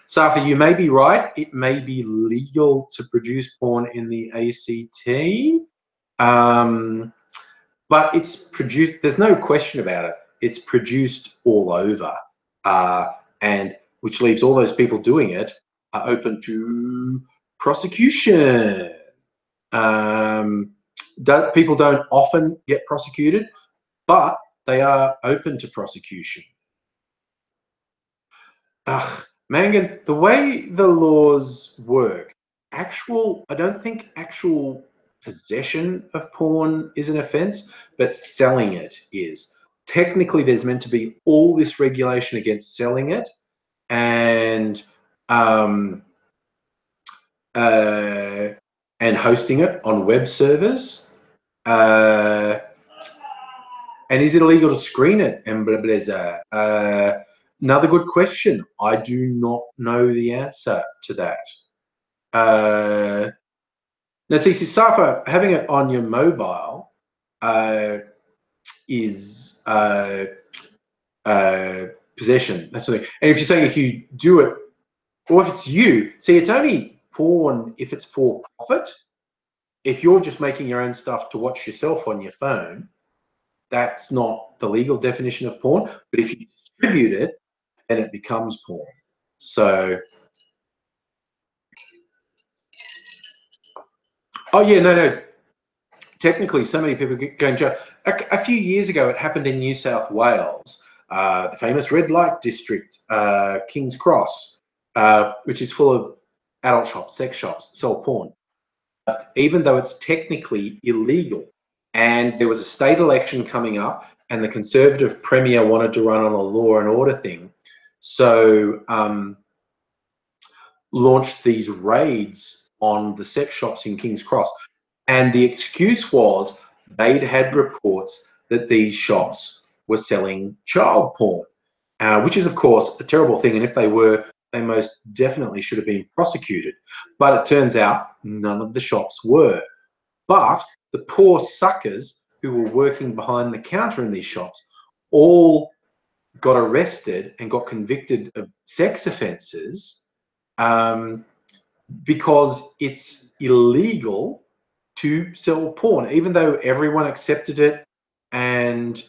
Safa, you may be right. It may be legal to produce porn in the ACT, but it's produced. There's no question about it. It's produced all over, and which leaves all those people doing it open to prosecution. People don't often get prosecuted, but they are open to prosecution. Mangan, the way the laws work, I don't think actual possession of porn is an offence, but selling it is. Technically, there's meant to be all this regulation against selling it, and hosting it on web servers. And is it illegal to screen it? And blah, blah, blah. Another good question. I do not know the answer to that. Now, see, Safa, having it on your mobile is possession. That's the thing. And if you're saying if you do it, or if it's you, see, it's only porn if it's for profit. If you're just making your own stuff to watch yourself on your phone, that's not the legal definition of porn. But if you distribute it, then it becomes porn. So, oh yeah, no. Technically, so many people go in jail. A few years ago, it happened in New South Wales, the famous red light district, King's Cross, which is full of adult shops, sex shops, sell porn. Even though it's technically illegal. And there was a state election coming up, and the Conservative Premier wanted to run on a law and order thing. So launched these raids on the sex shops in King's Cross. And the excuse was they'd had reports that these shops were selling child porn, which is, of course, a terrible thing. And if they were, they most definitely should have been prosecuted. But it turns out none of the shops were. But the poor suckers who were working behind the counter in these shops all got arrested and got convicted of sex offences because it's illegal to sell porn, even though everyone accepted it and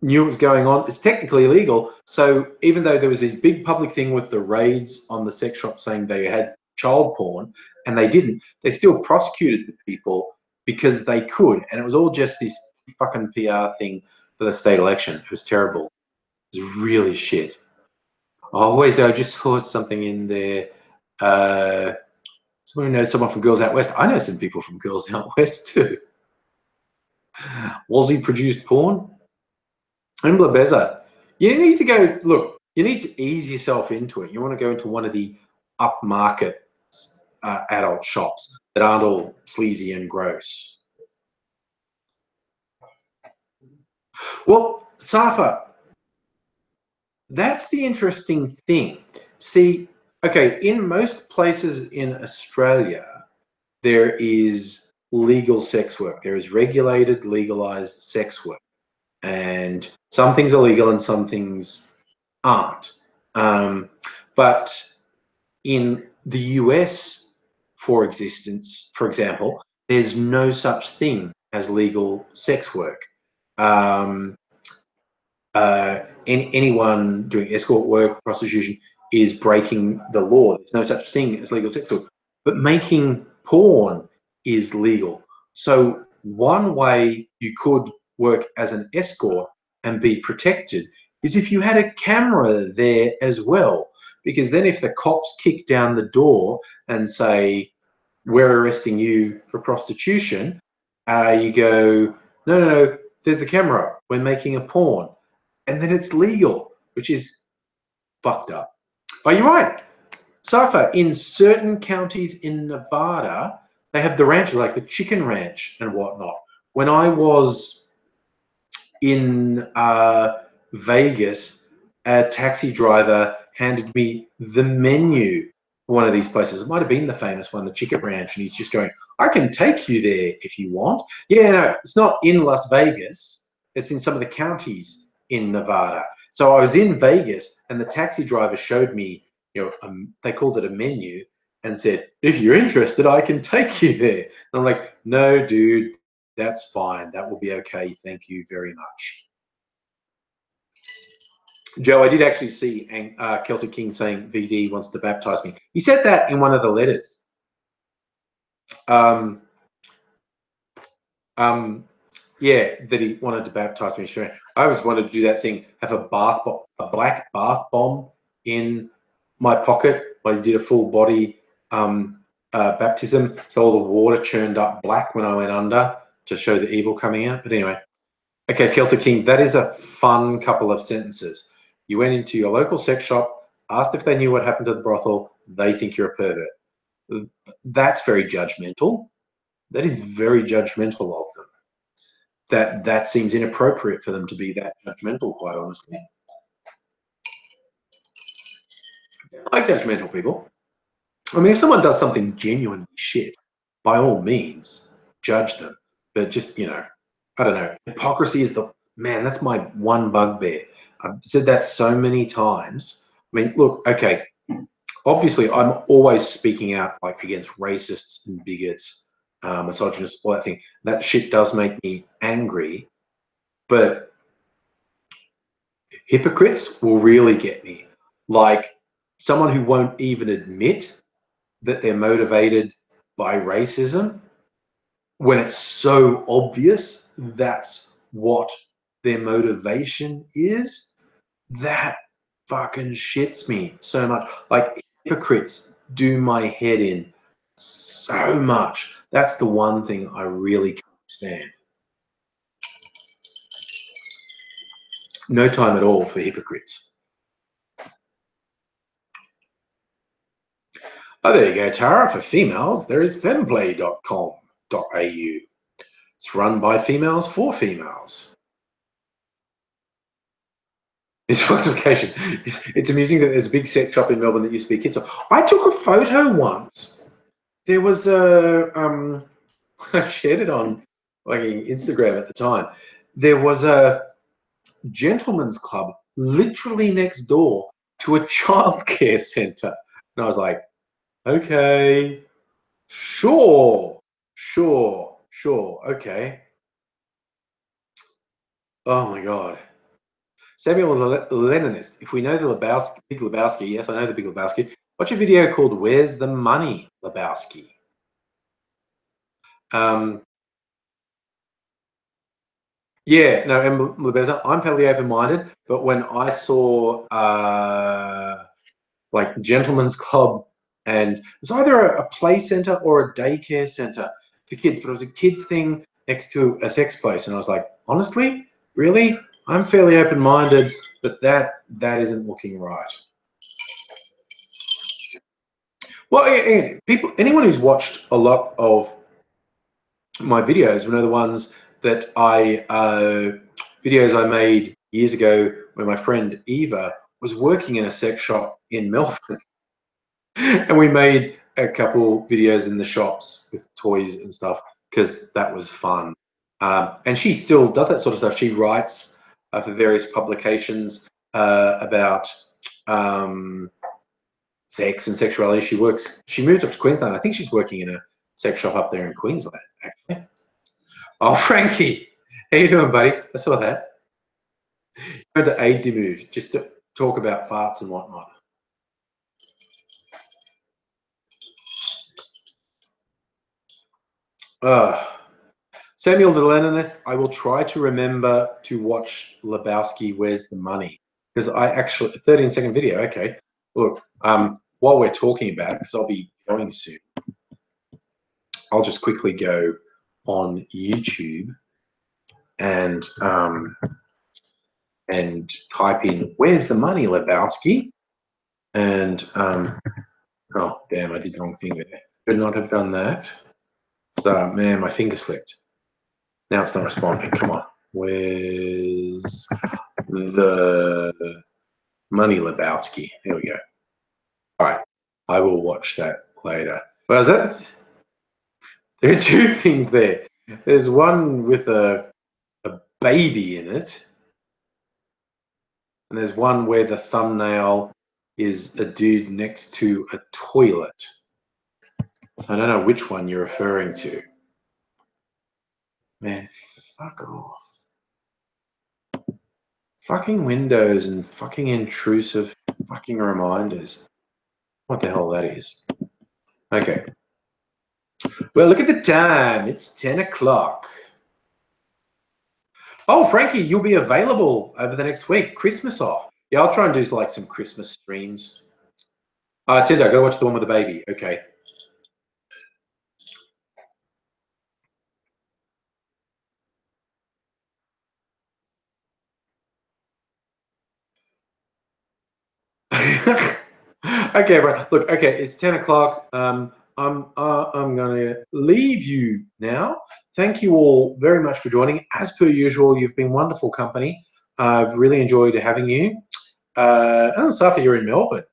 knew what was going on. It's technically illegal. So even though there was this big public thing with the raids on the sex shop saying they had child porn, and they didn't, they still prosecuted the people because they could. And it was all just this fucking PR thing for the state election. It was terrible. It was really shit. Oh, wait, I just saw something in there. Someone who knows someone from Girls Out West. I know some people from Girls Out West too. Aussie produced porn. Imbla Beza. You need to go, look, you need to ease yourself into it. You want to go into one of the upmarket adult shops that aren't all sleazy and gross. Well, Safa, that's the interesting thing. See, okay, in most places in Australia, there is legal sex work. There is regulated, legalized sex work. And some things are legal and some things aren't. But in the US, for example, there's no such thing as legal sex work. Anyone doing escort work, prostitution, is breaking the law. There's no such thing as legal sex work. But making porn is legal. So one way you could work as an escort and be protected is if you had a camera there as well. Because then if the cops kick down the door and say, we're arresting you for prostitution, you go, no, no, no, there's the camera. We're making a porn. And then it's legal, which is fucked up. But you're right. Safa, in certain counties in Nevada, they have the ranches, like the chicken ranch and whatnot. When I was in Vegas, a taxi driver handed me the menu for one of these places. It might have been the famous one, the chicken ranch, and he's just going, I can take you there if you want. Yeah, no, it's not in Las Vegas. It's in some of the counties in Nevada. So I was in Vegas, and the taxi driver showed me, they called it a menu, and said, if you're interested, I can take you there. And I'm like, no, dude, that's fine. That will be okay. Thank you very much. Joe, I did actually see Celtic King saying VD wants to baptize me. He said that in one of the letters. Yeah, that he wanted to baptize me. Sure. I always wanted to do that thing, have a black bath bomb in my pocket. I did a full body baptism, so all the water churned up black when I went under to show the evil coming out. But anyway, okay, Celtic King, that is a fun couple of sentences. You went into your local sex shop, asked if they knew what happened to the brothel. They think you're a pervert. That's very judgmental. That is very judgmental of them. That seems inappropriate for them to be that judgmental, quite honestly. I like judgmental people. I mean, if someone does something genuinely shit, by all means, judge them. But just, I don't know. Hypocrisy is that's my one bugbear. I've said that so many times. I mean, look, okay, obviously I'm always speaking out like against racists and bigots, misogynists, all that thing. That shit does make me angry, but hypocrites will really get me. Like someone who won't even admit that they're motivated by racism when it's so obvious that's what their motivation is. That fucking shits me so much. Like hypocrites do my head in so much. That's the one thing I really can't stand. No time at all for hypocrites. Oh, there you go, Tara. For females, there is femplay.com.au. It's run by females for females. It's falsification. It's amusing that there's a big sex shop in Melbourne that used to be a kids' shop. I took a photo once. There was a I shared it on like Instagram at the time. There was a gentleman's club literally next door to a childcare centre, and I was like, okay, sure, okay. Oh my god. Samuel the Leninist. If we know the Big Lebowski, yes, I know the Big Lebowski. Watch a video called "Where's the Money, Lebowski?" Yeah, no, and Lebowski. I'm fairly open-minded, but when I saw like Gentleman's Club, and it was either a play centre or a daycare centre for kids, but it was a kids thing next to a sex place, and I was like, honestly, really, I'm fairly open-minded. but that isn't looking right. Well, people, anyone who's watched a lot of my videos will know the ones that videos I made years ago when my friend Eva was working in a sex shop in Melbourne. And we made a couple videos in the shops with toys and stuff because that was fun. And she still does that sort of stuff. She writes for various publications about sex and sexuality. She moved up to Queensland. I think she's working in a sex shop up there in Queensland, actually. Oh, Frankie, how you doing, buddy? I saw that. You went to AIDSy Move just to talk about farts and whatnot. Samuel the Leninist, I will try to remember to watch Lebowski, Where's the Money? Because I actually, 13-second video, okay. Look, while we're talking about it, because I'll be going soon, I'll just quickly go on YouTube and type in Where's the Money, Lebowski? And oh damn, I did the wrong thing there. Should not have done that. So man, my finger slipped. Now it's not responding. Come on. Where's the Money, Lebowski? Here we go. All right, I will watch that later. Well, is that? There are two things there. There's one with a baby in it, and there's one where the thumbnail is a dude next to a toilet. So I don't know which one you're referring to. Man, fuck off. Fucking Windows and fucking intrusive fucking reminders. What the hell that is. Okay. Well, look at the time. It's 10 o'clock. Oh, Frankie, you'll be available over the next week. Christmas off. Yeah, I'll try and do like some Christmas streams. Tinder, I gotta watch the one with the baby. Okay. Okay, right. Look, okay, it's 10 o'clock. I'm gonna leave you now. Thank you all very much for joining. As per usual, you've been wonderful company. I've really enjoyed having you. Oh, Safa, you're in Melbourne.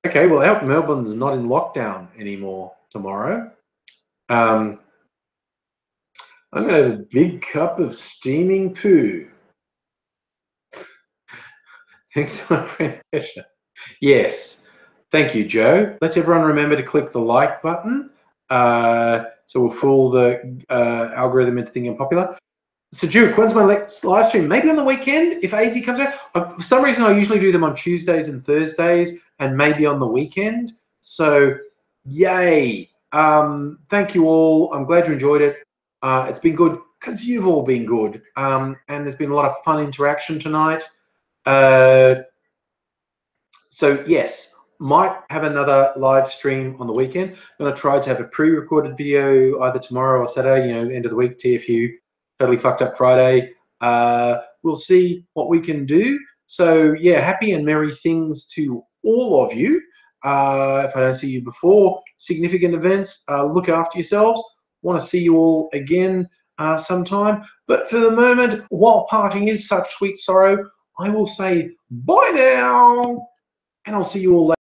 Okay, well, I hope Melbourne's not in lockdown anymore tomorrow. I'm gonna have a big cup of steaming poo. Thanks to my friend Pesha. Yes. Thank you, Joe. Let's everyone remember to click the like button so we'll fool the algorithm into thinking popular. So, Duke, when's my next live stream? Maybe on the weekend if AZ comes out. For some reason, I usually do them on Tuesdays and Thursdays and maybe on the weekend. So, yay. Thank you all. I'm glad you enjoyed it. It's been good because you've all been good. And there's been a lot of fun interaction tonight. So yes, might have another live stream on the weekend. I'm going to try to have a pre-recorded video either tomorrow or Saturday, you know, end of the week, TFU, totally fucked up Friday. We'll see what we can do. So yeah, happy and merry things to all of you. If I don't see you before significant events, look after yourselves. Want to see you all again sometime. But for the moment, while parting is such sweet sorrow, I will say bye now. And I'll see you all later.